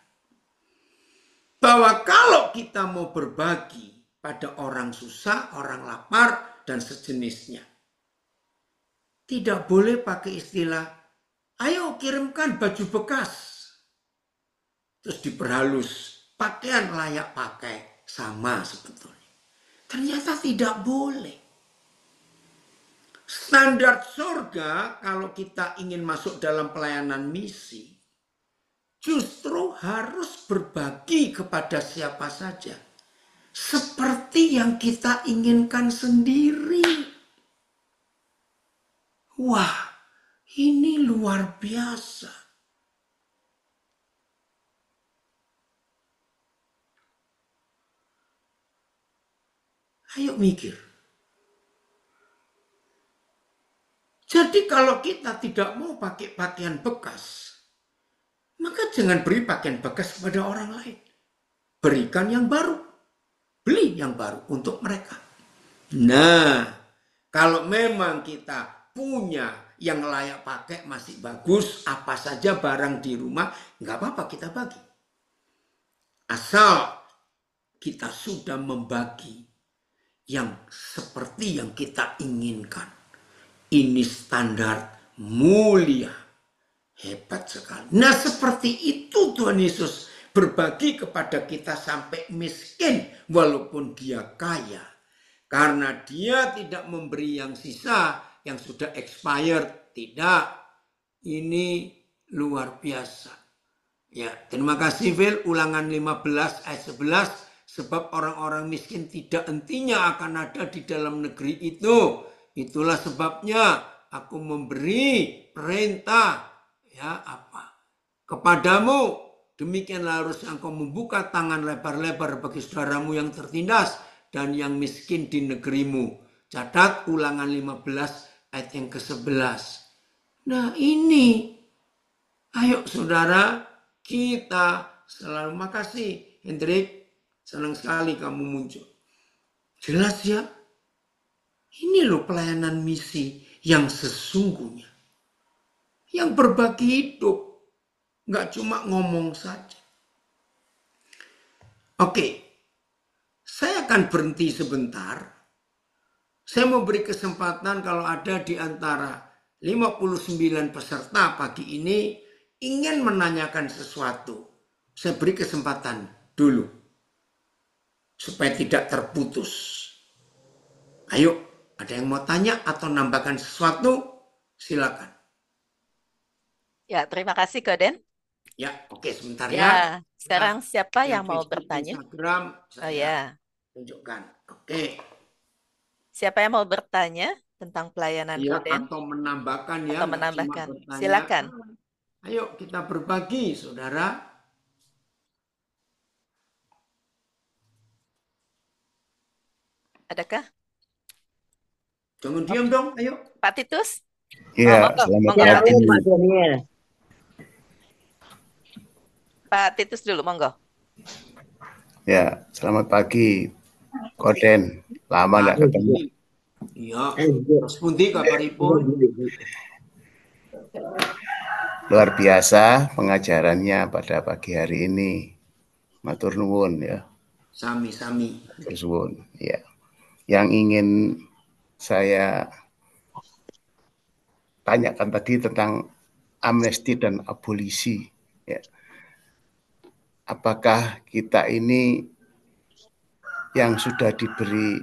Bahwa kalau kita mau berbagi pada orang susah, orang lapar, dan sejenisnya, tidak boleh pakai istilah, ayo kirimkan baju bekas. Terus diperhalus, pakaian layak pakai, sama sebetulnya. Ternyata tidak boleh. Standar surga kalau kita ingin masuk dalam pelayanan misi, justru harus berbagi kepada siapa saja. Seperti yang kita inginkan sendiri. Wah, ini luar biasa. Ayo mikir. Jadi kalau kita tidak mau pakai pakaian bekas, maka jangan beri pakaian bekas kepada orang lain. Berikan yang baru. Beli yang baru untuk mereka. Nah, kalau memang kita punya yang layak pakai masih bagus, apa saja barang di rumah, nggak apa-apa kita bagi. Asal kita sudah membagi yang seperti yang kita inginkan. Ini standar mulia. Hebat sekali. Nah, seperti itu Tuhan Yesus berbagi kepada kita sampai miskin walaupun dia kaya. Karena dia tidak memberi yang sisa, yang sudah expired. Tidak. Ini luar biasa. Ya, terima kasih Phil. Ulangan 15 ayat 11. Sebab orang-orang miskin tidak hentinya akan ada di dalam negeri itu. Itulah sebabnya aku memberi perintah ya apa kepadamu. Demikianlah harus engkau membuka tangan lebar-lebar bagi saudaramu yang tertindas dan yang miskin di negerimu. Catat Ulangan 15 ayat yang ke-11. Nah ini, ayo saudara, kita selalu makasih Hendrik. Senang sekali kamu muncul. Jelas ya? Ini loh pelayanan misi yang sesungguhnya. Yang berbagi hidup. Nggak cuma ngomong saja. Oke. Saya akan berhenti sebentar. Saya mau beri kesempatan kalau ada di antara 59 peserta pagi ini ingin menanyakan sesuatu. Saya beri kesempatan dulu. Supaya tidak terputus. Ayo, ada yang mau tanya atau nambahkan sesuatu? Silakan. Ya, terima kasih Koden. Ya, oke sebentar ya. Ya, sekarang siapa yang mau Facebook, bertanya? Instagram, Oh saya ya, tunjukkan. Oke. siapa yang mau bertanya tentang pelayanan Ya, Koden atau menambahkan ya. atau nggak cuma menambahkan? bertanya. Silakan. Ayo kita berbagi, saudara. Adakah? Jangan diam dong, ayo. Pak Titus? Ya, monggo, selamat monggo, Pak pagi. Titus. Pak Daniel. Pak Titus dulu, monggo. Ya, selamat pagi, Koden. Lama enggak ketemu. Iya. Mas Pundi kabaripun? Luar biasa pengajarannya pada pagi hari ini. Matur nuwun ya. Sami-sami. Matur suwun. Ya. Yang ingin saya tanyakan tadi tentang amnesti dan abolisi. Ya. Apakah kita ini yang sudah diberi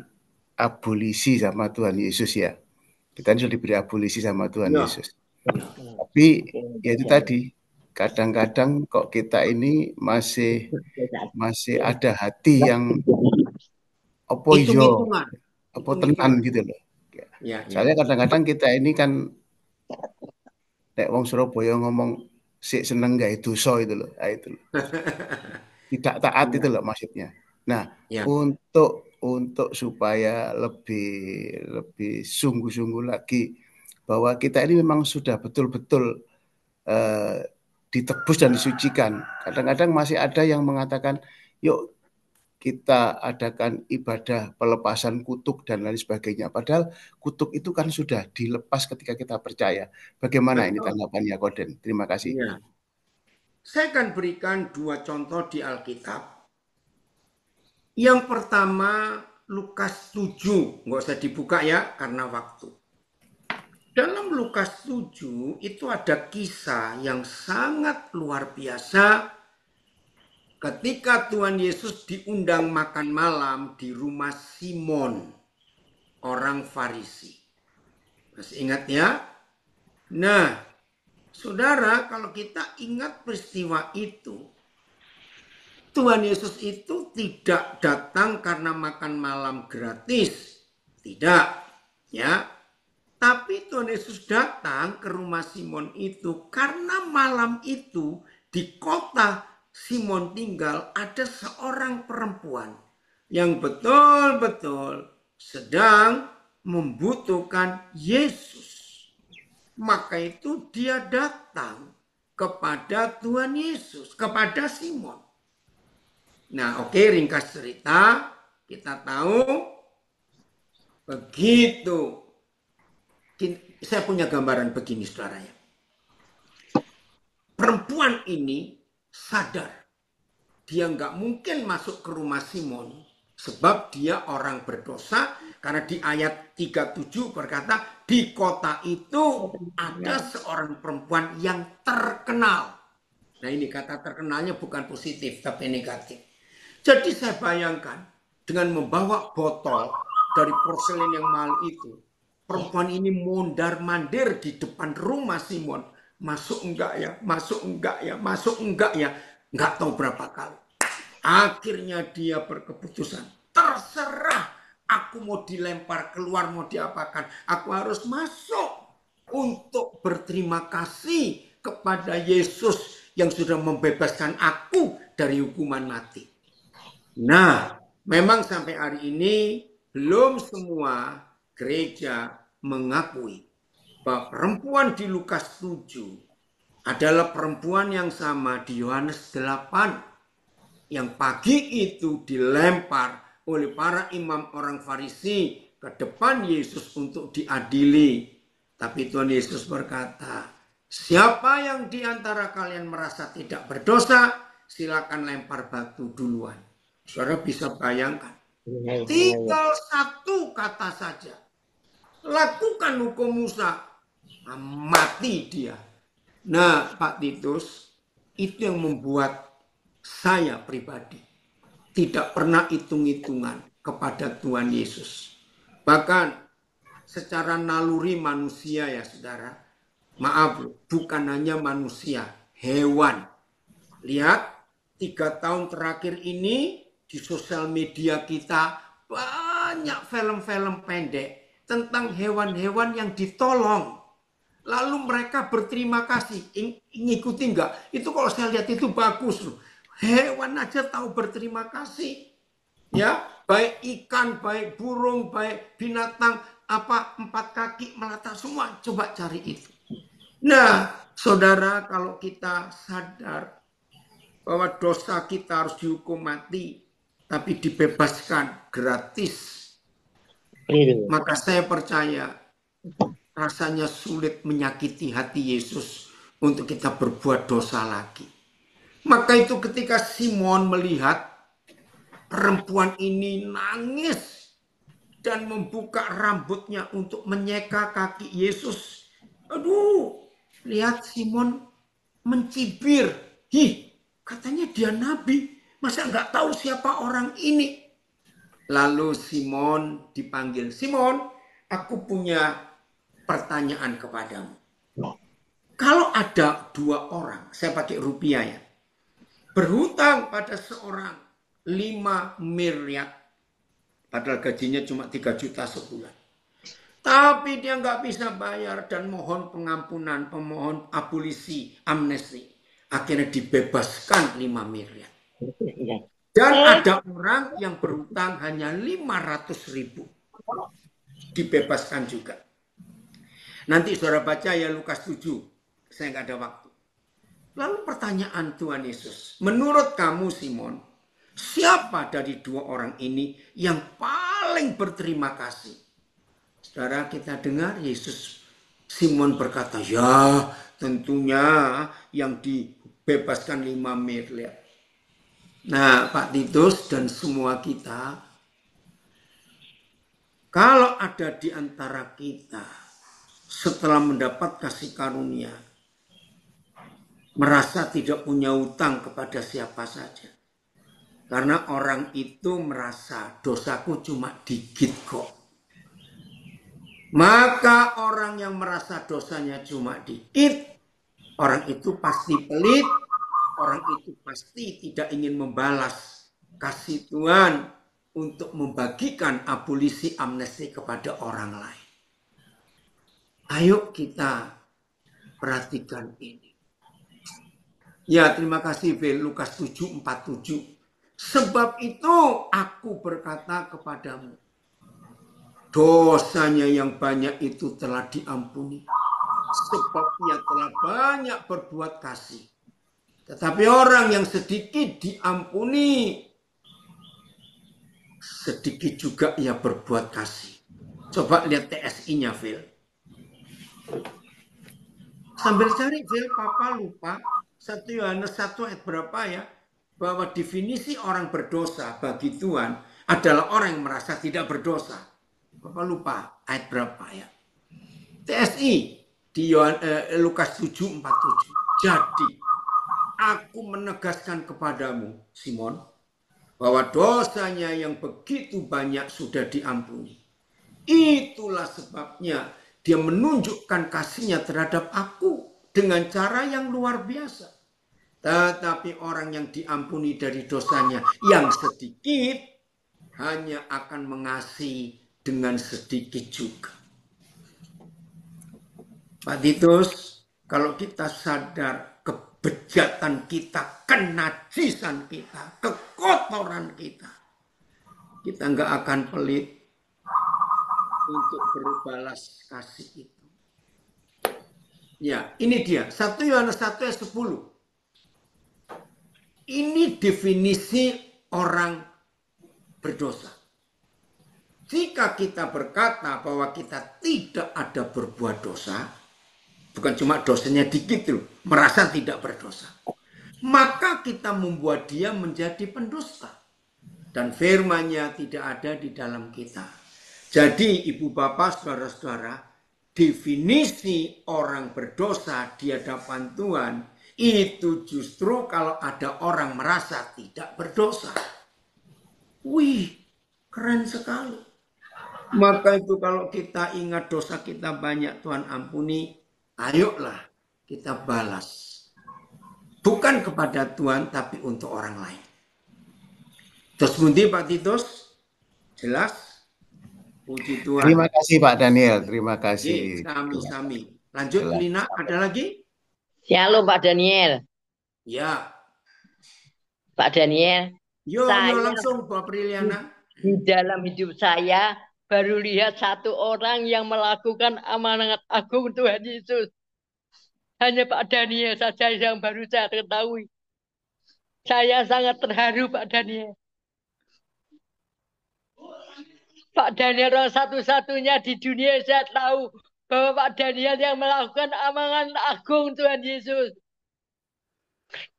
abolisi sama Tuhan Yesus ya? Kita ini sudah diberi abolisi sama Tuhan Ya. Yesus. Tapi ya itu tadi, kadang-kadang kok kita ini masih ada hati yang apa yo, Hitung-hitungan. apa tenan gitu loh. Ya, ya. Soalnya kadang-kadang kita ini kan nek wong Surabaya ngomong sik seneng gawe dosa itu loh. Nah, itu loh. Tidak taat itu loh maksudnya. Nah, Ya. untuk supaya lebih sungguh-sungguh lagi bahwa kita ini memang sudah betul-betul ditebus dan disucikan. Kadang-kadang masih ada yang mengatakan, yuk kita adakan ibadah pelepasan kutuk dan lain sebagainya. Padahal kutuk itu kan sudah dilepas ketika kita percaya. Bagaimana ini tanggapannya, Koden? Terima kasih. Ya. Saya akan berikan 2 contoh di Alkitab. Yang pertama Lukas 7. Nggak usah dibuka ya karena waktu. Dalam Lukas 7 itu ada kisah yang sangat luar biasa ketika Tuhan Yesus diundang makan malam di rumah Simon, orang Farisi. Masih ingat ya? Nah, saudara, kalau kita ingat peristiwa itu, Tuhan Yesus itu tidak datang karena makan malam gratis. Tidak, ya. Tapi Tuhan Yesus datang ke rumah Simon itu karena malam itu di kota Simon tinggal ada seorang perempuan yang betul-betul sedang membutuhkan Yesus. Maka itu dia datang kepada Tuhan Yesus, kepada Simon. Nah, oke, ringkas cerita, kita tahu begitu. Saya punya gambaran begini, saudara ya. Perempuan ini sadar dia nggak mungkin masuk ke rumah Simon sebab dia orang berdosa, karena di ayat 37 berkata di kota itu ada seorang perempuan yang terkenal. Nah, ini kata terkenalnya bukan positif tapi negatif. Jadi saya bayangkan dengan membawa botol dari porselen yang mahal itu, perempuan ini mondar-mandir di depan rumah Simon. Masuk enggak ya, masuk enggak ya, masuk enggak ya. Enggak tahu berapa kali. Akhirnya dia berkeputusan, terserah, aku mau dilempar keluar, mau diapakan. Aku harus masuk untuk berterima kasih kepada Yesus yang sudah membebaskan aku dari hukuman mati. Nah, memang sampai hari ini belum semua gereja mengakui bahwa perempuan di Lukas 7 adalah perempuan yang sama di Yohanes 8 yang pagi itu dilempar oleh para imam orang Farisi ke depan Yesus untuk diadili. Tapi Tuhan Yesus berkata, siapa yang di antara kalian merasa tidak berdosa, silakan lempar batu duluan. Saudara bisa bayangkan, tinggal satu kata saja. Lakukan hukum Musa, mati dia. Nah, Pak Titus, itu yang membuat saya pribadi tidak pernah hitung-hitungan kepada Tuhan Yesus. Bahkan secara naluri manusia ya saudara, maaf bukan hanya manusia, hewan. Lihat 3 tahun terakhir ini di sosial media kita banyak film-film pendek tentang hewan-hewan yang ditolong. Lalu mereka berterima kasih. Ngikuti enggak? Itu kalau saya lihat itu bagus loh. Hewan aja tahu berterima kasih. Ya, baik ikan, baik burung, baik binatang apa 4 kaki melata semua. Coba cari itu. Nah, saudara, kalau kita sadar bahwa dosa kita harus dihukum mati, tapi dibebaskan gratis, maka saya percaya rasanya sulit menyakiti hati Yesus untuk kita berbuat dosa lagi. Maka itu ketika Simon melihat perempuan ini nangis dan membuka rambutnya untuk menyeka kaki Yesus. Aduh, lihat Simon mencibir. Katanya dia nabi. Masa nggak tahu siapa orang ini? Lalu Simon dipanggil. Simon, aku punya pertanyaan kepadamu. Kalau ada 2 orang, saya pakai rupiah ya, berhutang pada seorang 5 miliar, padahal gajinya cuma 3 juta sebulan. Tapi dia nggak bisa bayar dan mohon pengampunan, pemohon abolisi, amnesti. Akhirnya dibebaskan 5 miliar. Dan ada orang yang berhutang hanya 500.000. Dibebaskan juga. Nanti saudara baca ya Lukas 7. Saya nggak ada waktu. Lalu pertanyaan Tuhan Yesus. Menurut kamu Simon, siapa dari 2 orang ini yang paling berterima kasih? Saudara, kita dengar Yesus. Simon berkata, ya tentunya yang dibebaskan 5 miliar. Nah, Pak Titus dan semua kita, kalau ada di antara kita setelah mendapat kasih karunia, merasa tidak punya utang kepada siapa saja. Karena orang itu merasa dosaku cuma dikit kok. Maka orang yang merasa dosanya cuma dikit, orang itu pasti pelit, orang itu pasti tidak ingin membalas kasih Tuhan untuk membagikan abolisi amnesti kepada orang lain. Ayo kita perhatikan ini. Ya, terima kasih Phil, Lukas 7:47. Sebab itu aku berkata kepadamu, dosanya yang banyak itu telah diampuni, sebab ia telah banyak berbuat kasih. Tetapi orang yang sedikit diampuni, sedikit juga ia berbuat kasih. Coba lihat TSI-nya, Phil. Sambil cari, Phil, Papa lupa. 1 Yohanes 1 ayat berapa ya? Bahwa definisi orang berdosa bagi Tuhan adalah orang yang merasa tidak berdosa. Papa lupa ayat berapa ya? TSI di Lukas 7:47. Jadi, aku menegaskan kepadamu, Simon, bahwa dosanya yang begitu banyak sudah diampuni. Itulah sebabnya dia menunjukkan kasihnya terhadap aku dengan cara yang luar biasa. Tetapi orang yang diampuni dari dosanya yang sedikit hanya akan mengasihi dengan sedikit juga. Pak Titus, kalau kita sadar kebejatan kita, kenajisan kita, kekotoran kita nggak akan pelit untuk berbalas kasih itu. Ya, ini dia. 1 Yohanes 1 ayat 10. Ini definisi orang berdosa. Jika kita berkata bahwa kita tidak ada berbuat dosa, bukan cuma dosanya dikit loh, merasa tidak berdosa, maka kita membuat dia menjadi pendusta. Dan firman-Nya tidak ada di dalam kita. Jadi ibu bapak saudara-saudara, definisi orang berdosa di hadapan Tuhan itu justru kalau ada orang merasa tidak berdosa. Wih, keren sekali. Maka itu kalau kita ingat dosa kita banyak Tuhan ampuni, ayolah kita balas. Bukan kepada Tuhan tapi untuk orang lain. Terus bunyi Pak Titus? Jelas? Puji Tuhan. Terima kasih Pak Daniel, terima kasih. Sami-sami. Lanjut Lina, ada lagi? Shalom Pak Daniel. Ya. Pak Daniel. Yo langsung Pak Priliana. Di dalam hidup saya baru lihat satu orang yang melakukan amanat agung Tuhan Yesus. Hanya Pak Daniel saja yang baru saya ketahui. Saya sangat terharu Pak Daniel. Pak Daniel orang satu-satunya di dunia saya tahu bahwa Pak Daniel yang melakukan amanat agung Tuhan Yesus.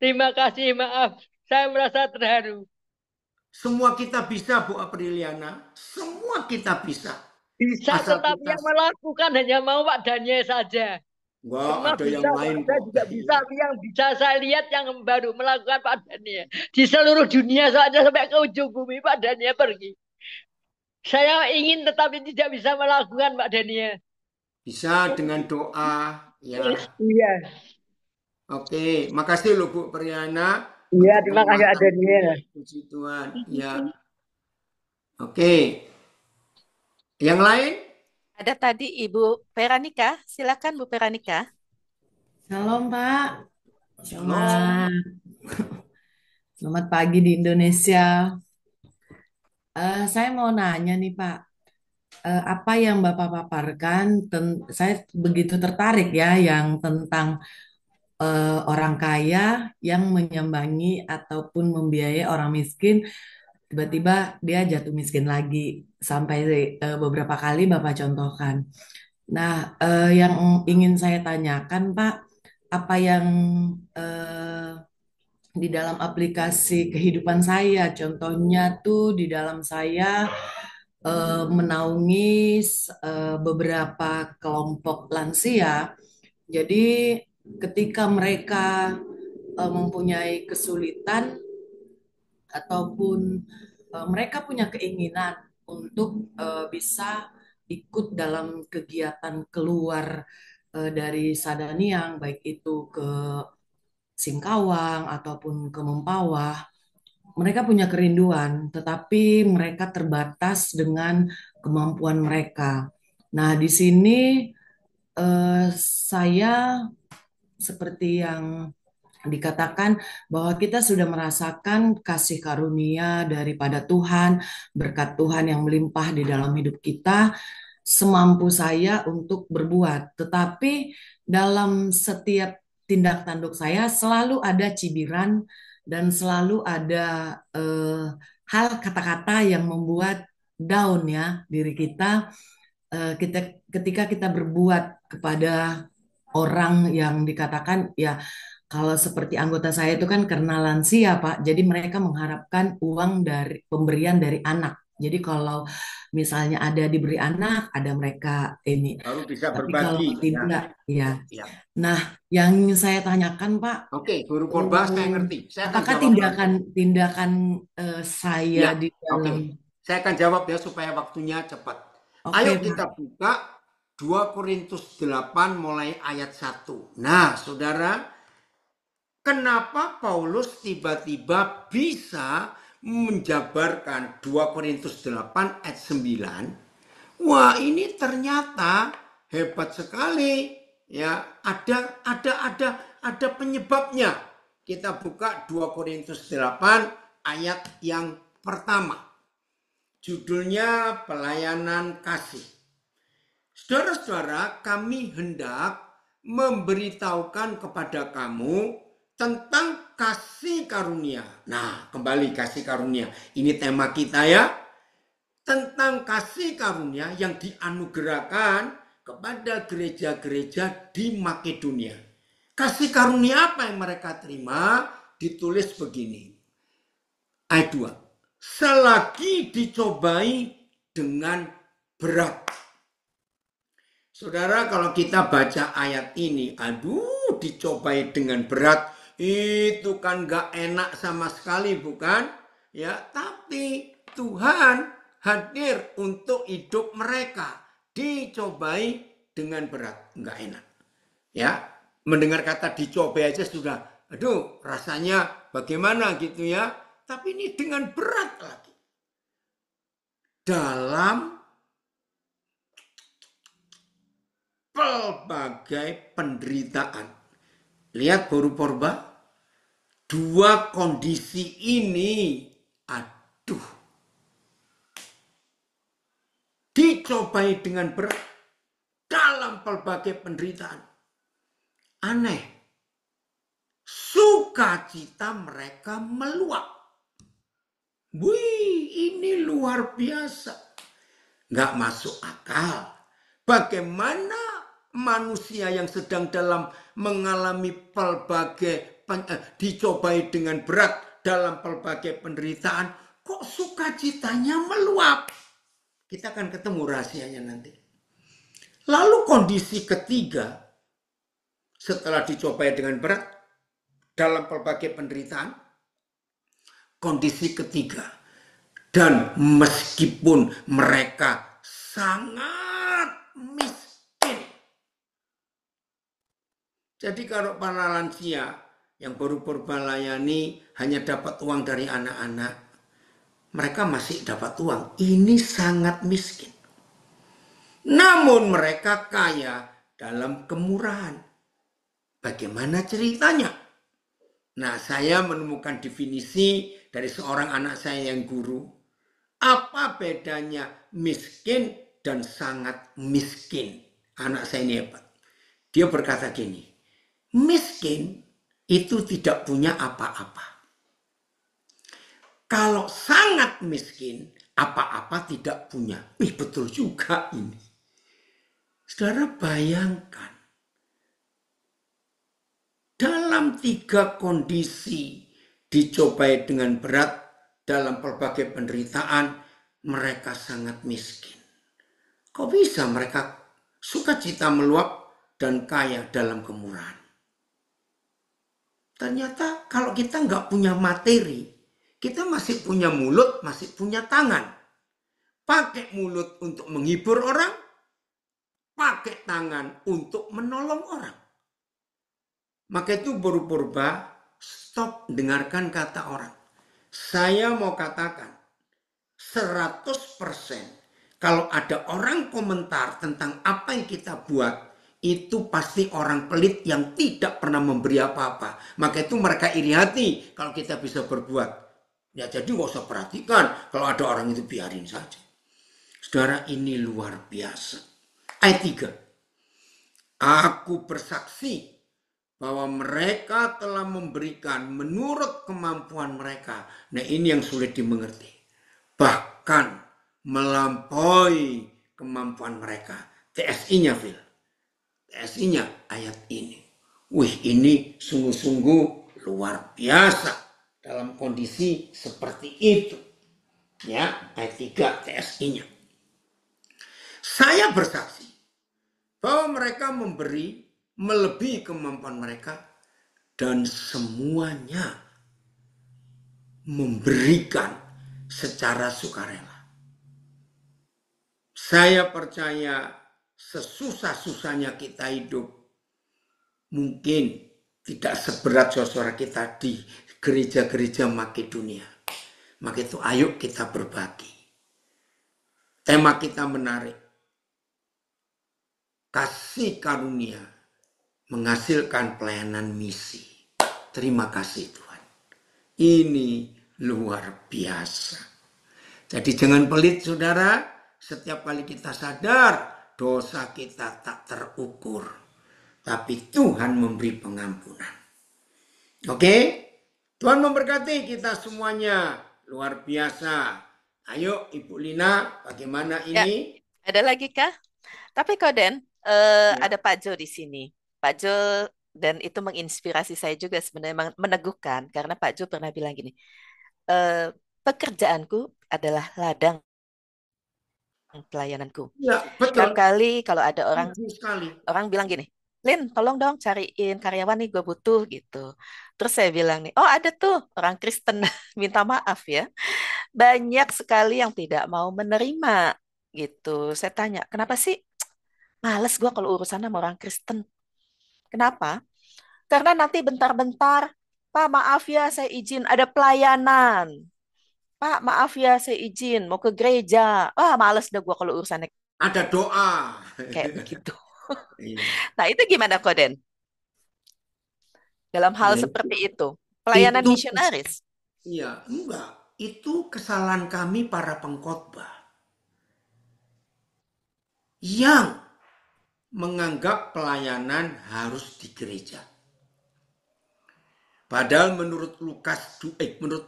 Terima kasih, maaf. Saya merasa terharu. Semua kita bisa, Bu Apriliana. Semua kita bisa. Bisa, asal tetapi kita... yang melakukan hanya mau Pak Daniel saja. Wah, ada bisa, yang lain saya juga bisa. Yang bisa saya lihat yang baru melakukan Pak Daniel. Di seluruh dunia saja sampai ke ujung bumi Pak Daniel pergi. Saya ingin tetapi tidak bisa melakukan Pak Daniel. Bisa dengan doa. Ya. Iya. Oke, makasih loh Bu Priyana. Iya, terima kasih Pak Daniel. Puji Tuhan. Ya. Oke. Yang lain? Ada tadi Ibu Peranika. Silakan Bu Peranika. Shalom Pak. Selamat pagi di Indonesia. Saya mau nanya nih Pak, apa yang Bapak paparkan, saya begitu tertarik ya yang tentang orang kaya yang menyambangi ataupun membiayai orang miskin, tiba-tiba dia jatuh miskin lagi, sampai beberapa kali Bapak contohkan. Nah, yang ingin saya tanyakan Pak, apa yang di dalam aplikasi kehidupan saya, contohnya tuh di dalam saya menaungi beberapa kelompok lansia. Jadi ketika mereka mempunyai kesulitan ataupun mereka punya keinginan untuk bisa ikut dalam kegiatan keluar dari Sadaniang, baik itu ke Singkawang ataupun ke Mempawah, mereka punya kerinduan, tetapi mereka terbatas dengan kemampuan mereka. Nah, di sini saya seperti yang dikatakan bahwa kita sudah merasakan kasih karunia daripada Tuhan, berkat Tuhan yang melimpah di dalam hidup kita, semampu saya untuk berbuat. Tetapi dalam setiap tindak tanduk saya selalu ada cibiran dan selalu ada hal kata-kata yang membuat down ya diri kita. Ketika kita berbuat kepada orang yang dikatakan ya kalau seperti anggota saya itu kan karena lansia Pak, jadi mereka mengharapkan uang dari pemberian dari anak. Jadi kalau misalnya ada diberi anak, ada mereka ini. Baru bisa Tapi kalau berbagi. tidak, ya. Ya. Nah, yang saya tanyakan Pak, Oke, Guru Purba saya ngerti. Saya akan apakah jawab tindakan saya Ya, di oke. dalam Saya akan jawab ya supaya waktunya cepat. Oke, Ayo Pak. kita buka 2 Korintus 8 mulai ayat 1. Nah, saudara, kenapa Paulus tiba-tiba bisa menjabarkan 2 Korintus 8 ayat 9? Wah, ini ternyata hebat sekali. Ya, ada penyebabnya. Kita buka 2 Korintus 8 ayat yang pertama. Judulnya pelayanan kasih. Saudara-saudara, kami hendak memberitahukan kepada kamu tentang kasih karunia. Nah, kembali kasih karunia. Ini tema kita ya. Tentang kasih karunia yang dianugerahkan kepada gereja-gereja di Makedonia. Kasih karunia apa yang mereka terima? Ditulis begini. Ayat 2. Selagi dicobai dengan berat. Saudara, kalau kita baca ayat ini, aduh, dicobai dengan berat, itu kan gak enak sama sekali, bukan? Ya, tapi Tuhan hadir untuk hidup mereka, dicobai dengan berat, gak enak. Ya, mendengar kata dicobai aja sudah, aduh, rasanya bagaimana gitu ya? Tapi ini dengan berat lagi. Dalam pelbagai penderitaan. Lihat Guru Purba. 2 kondisi ini. Aduh. Dicobai dengan berat. Dalam pelbagai penderitaan. Aneh. Sukacita mereka meluap. Wih, ini luar biasa. Nggak masuk akal. Bagaimana manusia yang sedang dalam mengalami pelbagai dicobai dengan berat dalam pelbagai penderitaan, kok sukacitanya meluap? Kita akan ketemu rahasianya nanti. Lalu kondisi ketiga, setelah dicobai dengan berat dalam pelbagai penderitaan, kondisi ketiga, dan meskipun mereka sangat miskin. Jadi kalau para lansia yang baru berbalayani hanya dapat uang dari anak-anak, mereka masih dapat uang. Ini sangat miskin. Namun mereka kaya dalam kemurahan. Bagaimana ceritanya? Nah, saya menemukan definisi dari seorang anak saya yang guru. Apa bedanya miskin dan sangat miskin? Anak saya ini hebat. Dia berkata gini, miskin itu tidak punya apa-apa. Kalau sangat miskin, apa-apa tidak punya. Betul juga ini. Saudara bayangkan. Dalam 3 kondisi dicobai dengan berat dalam berbagai penderitaan, mereka sangat miskin. Kok bisa mereka sukacita meluap dan kaya dalam kemurahan? Ternyata kalau kita nggak punya materi, kita masih punya mulut, masih punya tangan. pakai mulut untuk menghibur orang, pakai tangan untuk menolong orang. Maka itu purba, stop dengarkan kata orang. Saya mau katakan 100% kalau ada orang komentar tentang apa yang kita buat, itu pasti orang pelit yang tidak pernah memberi apa-apa. Maka itu mereka iri hati kalau kita bisa berbuat. Ya jadi gak usah perhatikan, kalau ada orang itu biarin saja. Saudara, ini luar biasa. Ayat 3. Aku bersaksi bahwa mereka telah memberikan menurut kemampuan mereka. Nah, ini yang sulit dimengerti. Bahkan melampaui kemampuan mereka. TSI-nya, Phil. TSI-nya ayat ini. Wih, ini sungguh-sungguh luar biasa dalam kondisi seperti itu. Ya, ayat 3 TSI-nya. Saya bersaksi bahwa mereka memberi melebihi kemampuan mereka dan semuanya memberikan secara sukarela. Saya percaya sesusah-susahnya kita hidup mungkin tidak seberat saudara kita di gereja-gereja Makedonia. Maka itu ayo kita berbagi. Tema kita menarik. Kasih karunia menghasilkan pelayanan misi. Terima kasih Tuhan. Ini luar biasa. Jadi jangan pelit saudara. Setiap kali kita sadar dosa kita tak terukur. Tapi Tuhan memberi pengampunan. Oke? Tuhan memberkati kita semuanya. Luar biasa. Ayo Ibu Lina, bagaimana ini? Ya, ada lagi kah? Tapi Koden, ada Pak Jo di sini. Pak Jo, dan itu menginspirasi saya juga sebenarnya, meneguhkan. Karena Pak Jo pernah bilang gini, pekerjaanku adalah ladang pelayananku. Ya, betul. Setiap kali kalau ada Sekali. orang bilang gini, Lin, tolong dong cariin karyawan nih, gue butuh gitu. Terus saya bilang nih, oh ada tuh orang Kristen, minta maaf ya. Banyak sekali yang tidak mau menerima gitu. Saya tanya, kenapa sih? Males gue kalau urusan sama orang Kristen. Kenapa? Karena nanti bentar-bentar, Pak maaf ya saya izin ada pelayanan. Pak maaf ya saya izin mau ke gereja. Wah males dah gue kalau urusannya Ada doa. kayak begitu. Iya. Nah itu gimana Koden? Dalam hal Ya, seperti itu. Pelayanan itu, misionaris. iya, enggak. Itu kesalahan kami para pengkhotbah. Yang menganggap pelayanan harus di gereja. Padahal menurut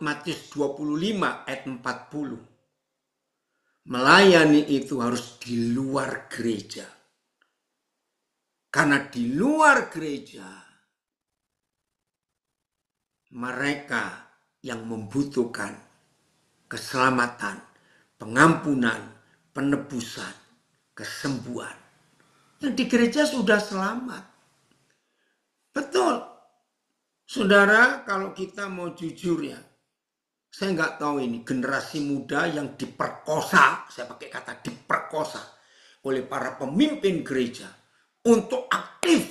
Matius 25 ayat 40. Melayani itu harus di luar gereja. Karena di luar gereja mereka yang membutuhkan keselamatan, pengampunan, penebusan, kesembuhan. Yang di gereja sudah selamat. Betul. Saudara, kalau kita mau jujur ya, saya nggak tahu ini generasi muda yang diperkosa, saya pakai kata diperkosa oleh para pemimpin gereja untuk aktif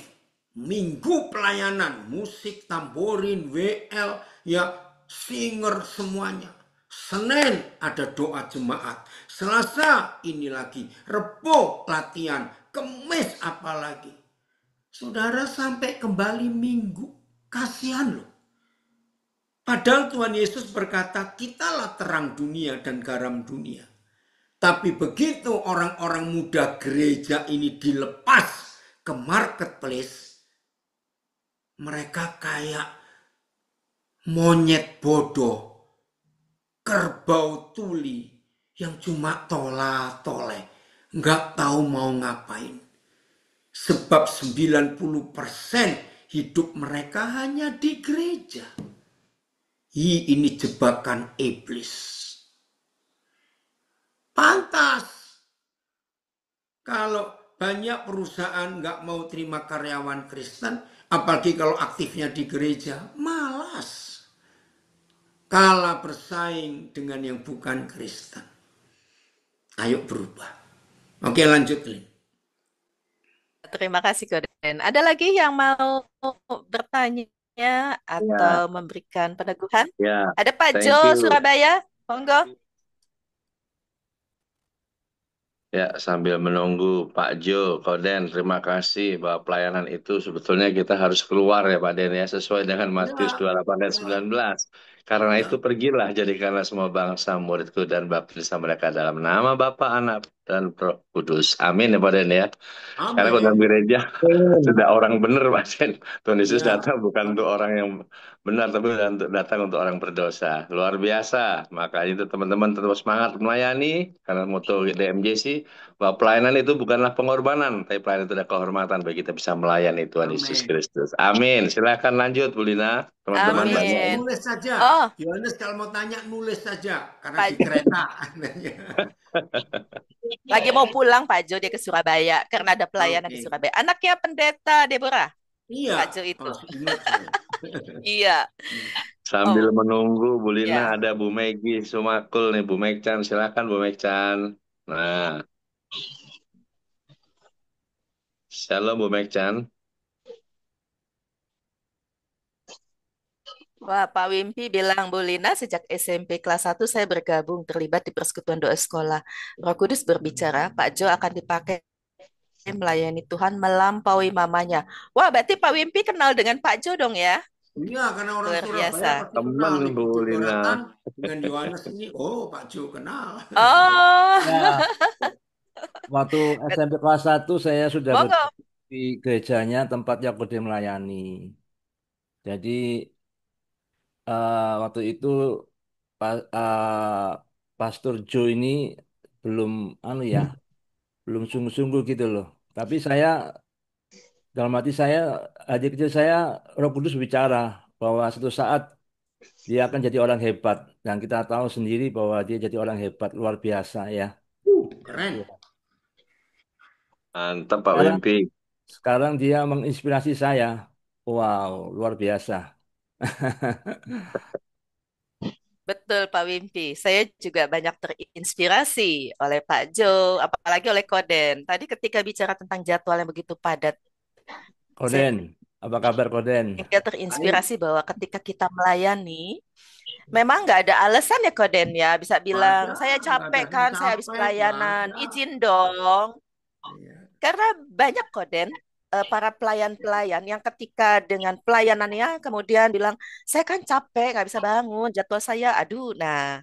minggu pelayanan, musik, tamborin, WL, ya singer semuanya. Senin ada doa jemaat, Selasa ini lagi, Rebo latihan, Kemis apalagi. Saudara sampai kembali Minggu. Kasihan loh. Padahal Tuhan Yesus berkata, kitalah terang dunia dan garam dunia. Tapi begitu orang-orang muda gereja ini dilepas ke marketplace, mereka kayak monyet bodoh, kerbau tuli yang cuma tola-tole, nggak tahu mau ngapain. Sebab 90% hidup mereka hanya di gereja. Ini jebakan iblis. Pantas kalau banyak perusahaan nggak mau terima karyawan Kristen, apalagi kalau aktifnya di gereja, malas. Kalah bersaing dengan yang bukan Kristen. Ayo berubah. Oke, lanjut, Lin. Terima kasih, Koden. Ada lagi yang mau bertanya Ya, atau memberikan peneguhan? ya, Ada Pak thank Jo, you. Surabaya. Monggo. Ya, sambil menunggu Pak Jo, Koden, terima kasih bahwa pelayanan itu sebetulnya kita harus keluar ya Pak Den ya, sesuai dengan Matius Ya, 28 ayat ya, 19. Karena ya. itu pergilah jadikanlah semua bangsa muridku dan baptislah mereka dalam nama Bapa, Anak, dan Roh Kudus. Amin ya Pak Den ya. Karena kalau dalam Amin. gereja sudah orang benar Pak Den. Tuhan Yesus Ya, datang bukan untuk orang yang benar, tapi datang untuk orang berdosa. Luar biasa. Makanya itu teman-teman tetap semangat melayani. Karena moto DMJC, bahwa pelayanan itu bukanlah pengorbanan, tapi pelayanan itu adalah kehormatan bagi kita bisa melayani Tuhan Yesus amin. Kristus. Amin. Silakan lanjut, Bu Lina. Teman-teman Yohanes banyak. Amin. nulis saja. Oh, Yohanes kalau mau tanya nulis saja karena Pak di kereta. lagi mau pulang Pak Jo dia ke Surabaya karena ada pelayanan di Oke. Surabaya. Anaknya pendeta Deborah, Iya. Pak Jo itu. Oh, ingat saya. Iya. Sambil Oh, menunggu Bu Lina, ya. ada Bu Megi Sumakul nih, Bu Megchan. Silakan Bu Megchan. Nah, shalom Bu Megchan. Wah, Pak Wimpi bilang, Bu Lina, sejak SMP kelas 1 saya bergabung terlibat di persekutuan doa sekolah. Roh Kudus berbicara, Pak Jo akan dipakai melayani Tuhan melampaui mamanya. Wah, berarti Pak Wimpi kenal dengan Pak Jo dong ya? Iya, karena orang Luar Surabaya biasa. pasti kenal Teman nih Bu Bukit Lina. Daratan dengan Yohanes ini. Oh, Pak Jo kenal. Oh, Ya, waktu SMP kelas 1 saya sudah monggo. di gerejanya tempatnya Kodim melayani. Jadi waktu itu Pastor Joe ini belum belum sungguh-sungguh gitu loh. Tapi saya dalam hati saya, hati kecil saya, Roh Kudus bicara bahwa suatu saat dia akan jadi orang hebat. Dan kita tahu sendiri bahwa dia jadi orang hebat luar biasa ya. Keren. Mantap Pak Sekarang, Wimpi. sekarang dia menginspirasi saya. Wow, luar biasa. Betul Pak Wimpi. Saya juga banyak terinspirasi oleh Pak Jo, apalagi oleh Koden. Tadi ketika bicara tentang jadwal yang begitu padat, saya Koden, apa kabar Koden? terinspirasi bahwa ketika kita melayani, memang nggak ada alasan ya Koden ya. Bisa bilang, saya Nggak capek ada kan, yang saya habis capek, nggak pelayanan, ada. izin dong. Iya. Karena banyak Koden, para pelayan-pelayan yang ketika dengan pelayanannya kemudian bilang, saya kan capek, nggak bisa bangun, jadwal saya, aduh. Nah,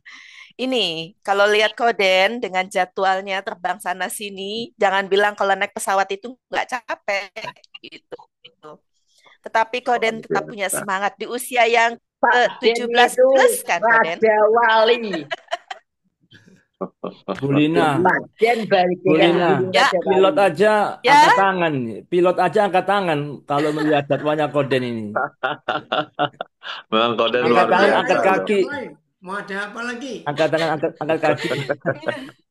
ini kalau lihat Koden dengan jadwalnya terbang sana sini, jangan bilang kalau naik pesawat itu nggak capek gitu. Tetapi Koden tetap punya semangat di usia yang Pak Den ke-17 itu plus kan Koden? Raja Wali. Bulina, Pak Den balik Bulina, Ya, Raja pilot Wali. aja ya, angkat tangan. Pilot aja angkat tangan kalau melihat jadwalnya Koden ini. Memang Koden Angkat luar tangan, biasa angkat loh. kaki. Yang lain, mau ada apa lagi? Angkat tangan, angkat kaki.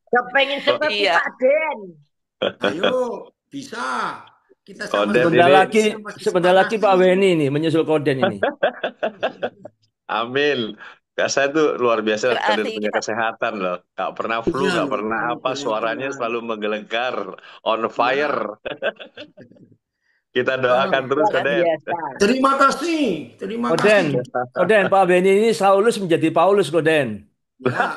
Kepengen seperti iya. Pak Den. Ayo, bisa. Kita Koden sama-sama ini, Sebentar lagi Pak Weni nih menyusul Koden ini. amin. Kak saya tuh luar biasa Koden Berarti punya kita kesehatan loh. Gak pernah flu, Iya, gak pernah apa, suaranya benar-benar. selalu menggelegar, on Ya, fire. Kita doakan terus Luar Koden. biasa. terima kasih. Terima Koden, kasih. Koden, Pak Weni ini Saulus menjadi Paulus Koden. Ya,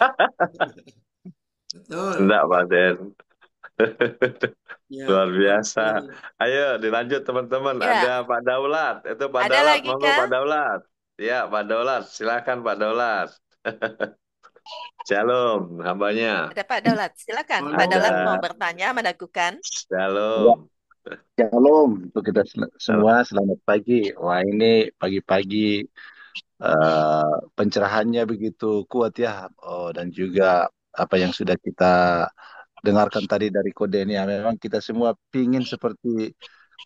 betul. Enggak Pak Den. Ya, Luar terima biasa. kasih. Ayo dilanjut teman-teman. ya, Ada Pak Daulat. Itu Pak ada Daulat. lagi Monggo kah? Pak Daulat. Ya Pak Daulat. Silakan Pak Daulat. Shalom hambanya. Ada Pak Daulat, silakan. Pak Monggo. Daulat mau Ada. bertanya, meneguhkan. Ya, Shalom. Shalom untuk kita Shalom. semua, selamat pagi. Wah, ini pagi-pagi pencerahannya begitu kuat ya. Oh, dan juga apa yang sudah kita dengarkan tadi dari Koden ya. Memang kita semua pingin seperti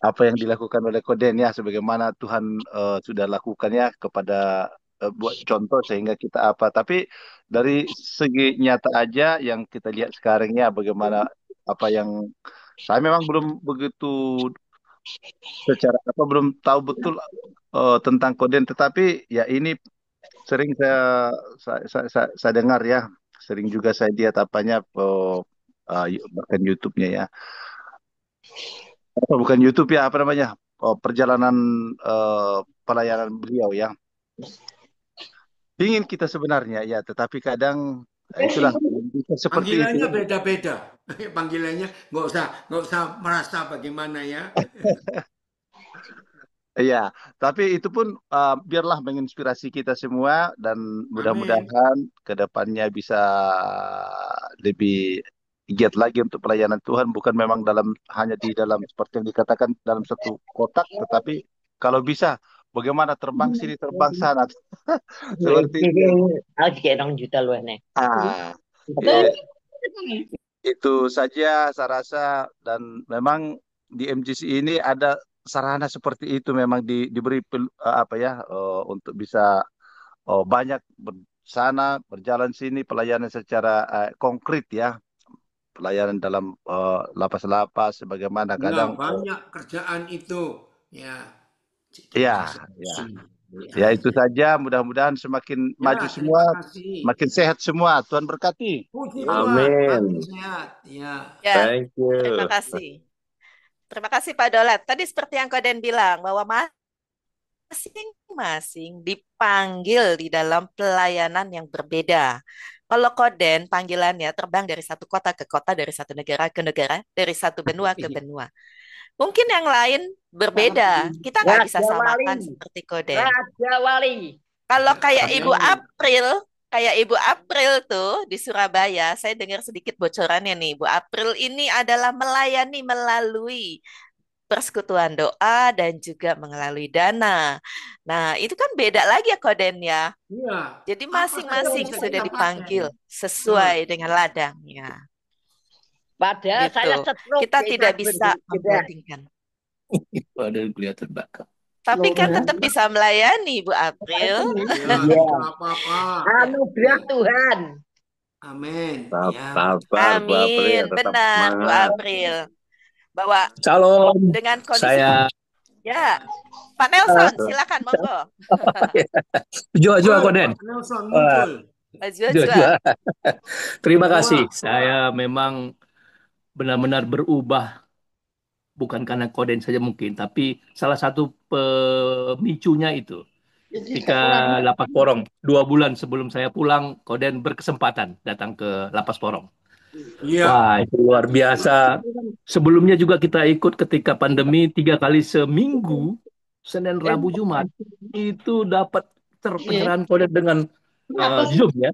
apa yang dilakukan oleh Koden ya, sebagaimana Tuhan sudah lakukan ya kepada buat contoh sehingga kita apa. Tapi dari segi nyata aja yang kita lihat sekarang ya, bagaimana apa yang saya memang belum begitu secara apa belum tahu betul tentang Koden, tetapi ya ini sering saya dengar ya, sering juga saya lihat apanya bahkan YouTube-nya ya. Apa, bukan YouTube ya, apa namanya? Perjalanan pelayanan beliau ya. Ingin kita sebenarnya ya, tetapi kadang itulah kita seperti itu. Panggilannya beda-beda. Panggilannya nggak usah merasa bagaimana ya. Iya, tapi itu pun biarlah menginspirasi kita semua dan Amin. mudah-mudahan ke depannya bisa lebih giat lagi untuk pelayanan Tuhan, bukan memang hanya di dalam seperti yang dikatakan dalam satu kotak, tetapi kalau bisa bagaimana terbang sini terbang sana seperti itu. Ah, eh, itu saja saya rasa, dan memang di MGC ini ada sarana seperti itu memang diberi untuk bisa banyak sana berjalan sini pelayanan secara konkret ya, pelayanan dalam lapas-lapas sebagaimana Ya, kadang banyak kerjaan itu. Ya, ya ya itu saja, mudah-mudahan semakin maju terima semua, kasih. makin sehat semua. Tuhan berkati. Puji Tuhan, Amin. makin sehat. Ya. Ya, Thank you. terima kasih. Terima kasih Pak Dolat. Tadi seperti yang Koden bilang bahwa masing-masing dipanggil di dalam pelayanan yang berbeda. Kalau Koden panggilannya terbang dari satu kota ke kota, dari satu negara ke negara, dari satu benua ke benua. Mungkin yang lain berbeda. Kita nggak bisa Raja samakan Wali. seperti Koden. Raja Wali. Kalau kayak Amin. Ibu April tuh di Surabaya, saya dengar sedikit bocorannya nih. Ibu April ini adalah melayani melalui persekutuan doa dan juga melalui dana. Nah, itu kan beda lagi ya Koden ya. Iya. Jadi Apa saja masing-masing bisa sudah kita dipanggil pakai. sesuai dengan ladangnya. Padahal Gitu. saya stroke. Kita tidak bisa membandingkan. Padahal kelihatan bakal. Tapi kan tetap bisa melayani Bu April. Ya, tidak apa-apa. Anugerah Tuhan. Amin. Ya. Sabar, Bu April, Amin, tetap benar Bu semangat. April. Bahwa Shalom. dengan kondisi Saya ya, Pak Nelson, silakan monggo. Jua Koden. Pak Nelson muncul. Jua. Terima kasih. Saya memang benar-benar berubah, bukan karena Koden saja mungkin, tapi salah satu pemicunya itu ketika Lapas Porong 2 bulan sebelum saya pulang, Koden berkesempatan datang ke Lapas Porong. Iya. Wah, itu luar biasa. Sebelumnya juga kita ikut ketika pandemi 3 kali seminggu, Senin, Rabu, Jumat, itu dapat pencerahan Koden dengan Zoom ya,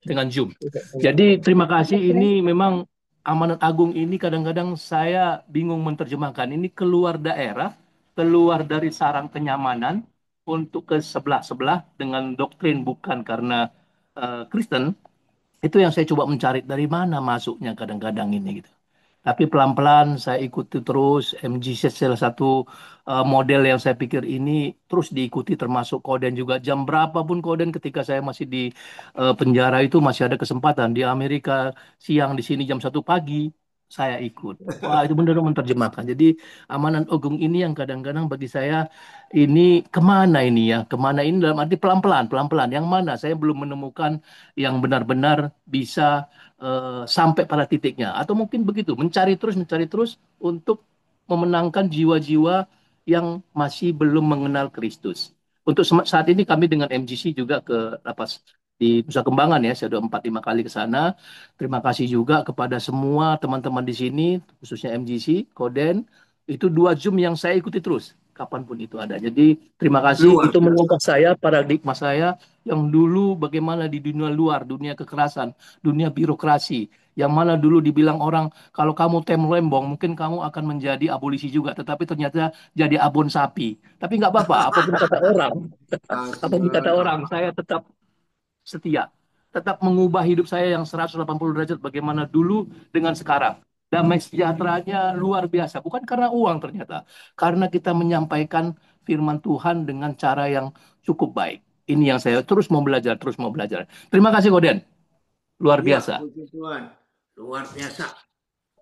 dengan Zoom. Jadi terima kasih, ini memang amanat agung ini kadang-kadang saya bingung menerjemahkan. Ini keluar daerah, keluar dari sarang kenyamanan untuk ke sebelah-sebelah dengan doktrin bukan karena Kristen. Itu yang saya coba mencari dari mana masuknya kadang-kadang ini gitu. Tapi pelan-pelan saya ikuti terus. MGC salah satu model yang saya pikir ini terus diikuti, termasuk Koden juga. Jam berapapun Koden, ketika saya masih di penjara itu masih ada kesempatan. Di Amerika siang, di sini jam 1 pagi saya ikut. Wah, itu benar-benar menerjemahkan. Jadi amanat agung ini yang kadang-kadang bagi saya ini kemana ini ya? Kemana ini dalam arti pelan-pelan, pelan-pelan. Yang mana saya belum menemukan yang benar-benar bisa sampai pada titiknya, atau mungkin begitu mencari terus untuk memenangkan jiwa-jiwa yang masih belum mengenal Kristus. Untuk saat ini kami dengan MGC juga ke lapas di Nusa Kembangan ya, saya sudah 4-5 kali ke sana. Terima kasih juga kepada semua teman-teman di sini, khususnya MGC, Koden. Itu 2 Zoom yang saya ikuti terus, kapanpun itu ada. Jadi terima kasih, itu mengubah saya, paradigma saya yang dulu bagaimana di dunia luar, dunia kekerasan, dunia birokrasi, yang mana dulu dibilang orang, kalau kamu lembong, mungkin kamu akan menjadi abolisi juga, tetapi ternyata jadi abon sapi. Tapi nggak apa-apa, apapun kata orang, saya tetap setia, tetap mengubah hidup saya yang 180 derajat bagaimana dulu dengan sekarang. Damai sejahteranya luar biasa, bukan karena uang ternyata, karena kita menyampaikan firman Tuhan dengan cara yang cukup baik. Ini yang saya terus mau belajar. Terima kasih Koden, luar biasa. Puji Tuhan, luar biasa.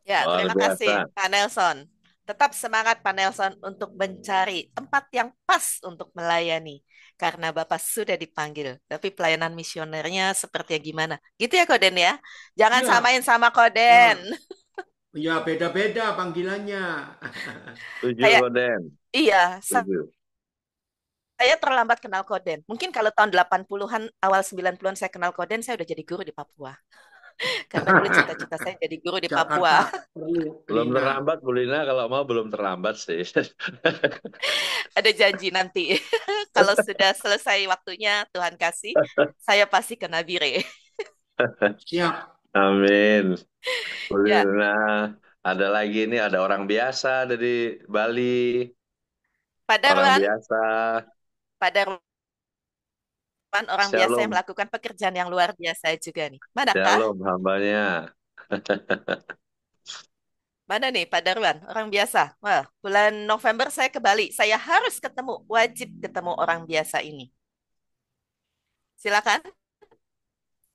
Ya, terima kasih Pak Nelson. Tetap semangat Pak Nelson untuk mencari tempat yang pas untuk melayani. Karena Bapak sudah dipanggil. Tapi pelayanan misionernya seperti gimana? Gitu ya Koden ya? Jangan Ya, samain sama ya, Koden. ya beda-beda panggilannya. Setuju, Kayak, Koden. iya, Setuju. saya terlambat kenal Koden. Mungkin kalau tahun 80-an, awal 90-an saya kenal Koden, saya udah jadi guru di Papua. Karena dulu cita-cita saya jadi guru di Papua. Jakarta perlu Belum Lina. terlambat, Bu Lina. Kalau mau belum terlambat sih. Ada janji nanti. Kalau sudah selesai waktunya, Tuhan kasih, saya pasti ke Nabire. Siap. Amin. Bu Ya, Lina. Ada lagi nih, ada orang biasa dari Bali. Pak Orang Darwan, biasa. Pak Darwan, orang biasa yang Shalom. melakukan pekerjaan yang luar biasa juga nih. Manakah? Shalom hambanya. Mana nih Pak Darwan, orang biasa? Wah, bulan November saya ke Bali. Saya harus ketemu, wajib ketemu orang biasa ini. Silakan.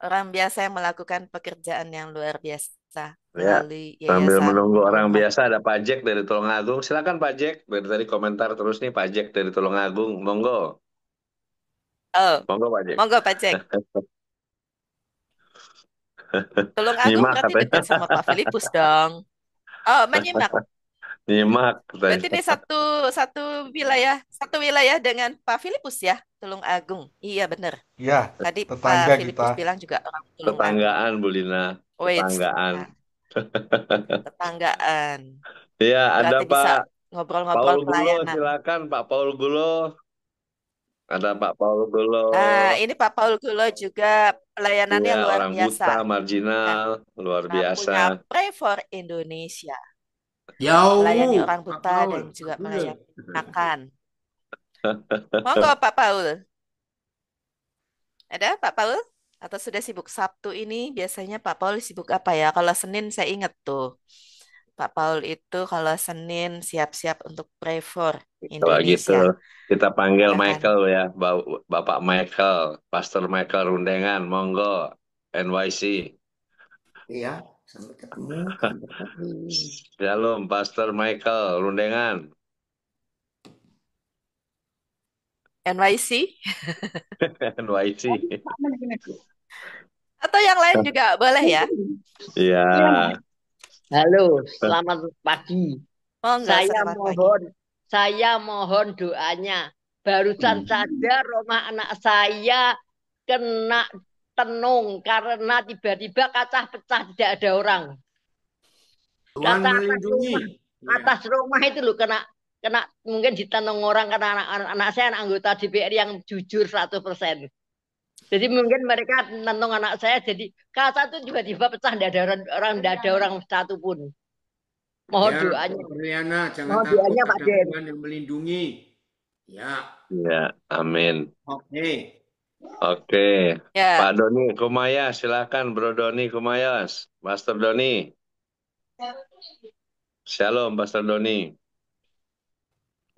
Orang biasa yang melakukan pekerjaan yang luar biasa Ya, melalui sambil Yayasan menunggu orang Muhammad. biasa ada Pak Jack dari Tulungagung. Silakan Pak Jack. Dari tadi komentar terus nih Pak Jack dari Tulungagung. Monggo. Oh, Monggo Pak Jack. monggo Pak Jack. Tulungagung Nyimak berarti katanya. dekat sama Pak Filipus dong. Oh, menyimak. Nyimak Berarti katanya. ini satu wilayah dengan Pak Filipus ya, Tulungagung. Iya benar. Ya, Tadi tetangga Pak Filipus kita. bilang juga orang Tulungagung. Tetanggaan Bu Lina. Wait, Tetanggaan. tetanggaan. Ya, ada Berarti bisa Pak ngobrol-ngobrol Paul Gulo. pelayanan. Silakan Pak Paul Gulo. Ada Pak Paul Gulo. Nah, ini Pak Paul Gulo juga pelayanannya Iya, luar orang buta, biasa. marginal, luar Nah, punya biasa. Pray for Indonesia. Jauh, Melayani orang Pak buta Paul. dan juga Betul. melayani makan. Monggo Pak Paul. Ada Pak Paul? Atau sudah sibuk Sabtu ini? Biasanya Pak Paul sibuk apa ya? Kalau Senin saya ingat tuh. Pak Paul itu kalau Senin siap-siap untuk pray for Kalau gitu, Indonesia. kita panggil Silakan. Michael ya, Bapak Michael, Pastor Michael Rundengan, monggo, NYC. Iya, sampai ketemu. Sampai ketemu. Shalom, Pastor Michael Rundengan. NYC NYC. atau yang lain juga boleh ya? Iya. Halo, selamat pagi. Monggo, selamat pagi. Saya mohon doanya. Barusan saja rumah anak saya kena tenung karena tiba-tiba kaca pecah, tidak ada orang. Tuhan Kaca melindungi. atas rumah itu loh kena mungkin ditenung orang karena anak saya anggota DPR yang jujur 100%. Jadi mungkin mereka nenung anak saya, jadi kaca itu tiba-tiba pecah, tidak ada orang satu pun. Mohon Ya, doanya. Briana, jangan Mohon takut, doanya, Pak ada Den. Tuhan yang melindungi. Ya, Ya, amin. oke. Oke. Ya, Pak Doni Kumaya, silakan Bro Doni Kumayas. Pastor Doni. Shalom, Pastor Doni.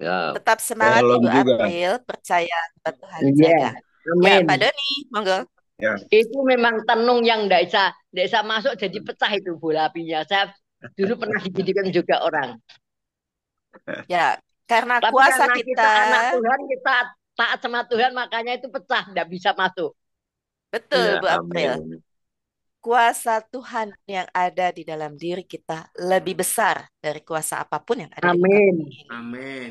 Ya, tetap semangat Shalom Ibu juga. April, percaya bahwa Tuhan Iya, jaga. Ya, amin. Pak Doni, monggo. Ya. Itu memang tenung yang tidak bisa masuk, jadi pecah itu bola apinya. Saya dulu pernah dididikan juga orang. Ya, karena Tapi kuasa karena kita kita, anak Tuhan, kita taat sama Tuhan, makanya itu pecah, tidak bisa masuk. betul ya, Bu April. amin. Kuasa Tuhan yang ada di dalam diri kita lebih besar dari kuasa apapun yang ada di muka Amin. bumi ini. Amin.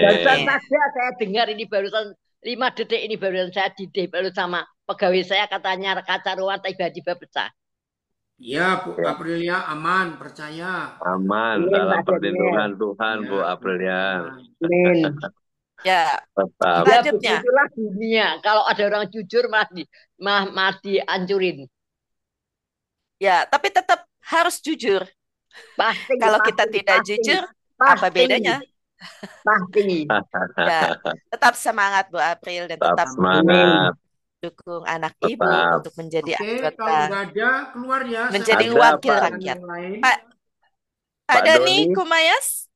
Barusan Amin. saja saya dengar ini, barusan 5 detik ini barusan saya baru sama pegawai saya, katanya kaca ruang tiba-tiba pecah. Ya, Bu Ya. Aprilia aman, percaya. Aman Amin, dalam Pak Daniel. perlindungan Tuhan, Bu Ya, Aprilian. Amin. Ya, Tetap. Ya selanjutnya. begitulah dunia. Kalau ada orang jujur malah dihancurin. Ya, tapi tetap harus jujur. Pasti. Kalau kita tidak jujur, apa bedanya? Pasti. Ya, tetap semangat Bu April dan Tetap tetap semangat. dukung anak ibu Tetap. untuk menjadi Oke, kalau anggota, nggak ada, keluar ya. menjadi Ada, wakil Pak. rakyat. Yang lain. Pak Pak Doni Doni. Kumayas,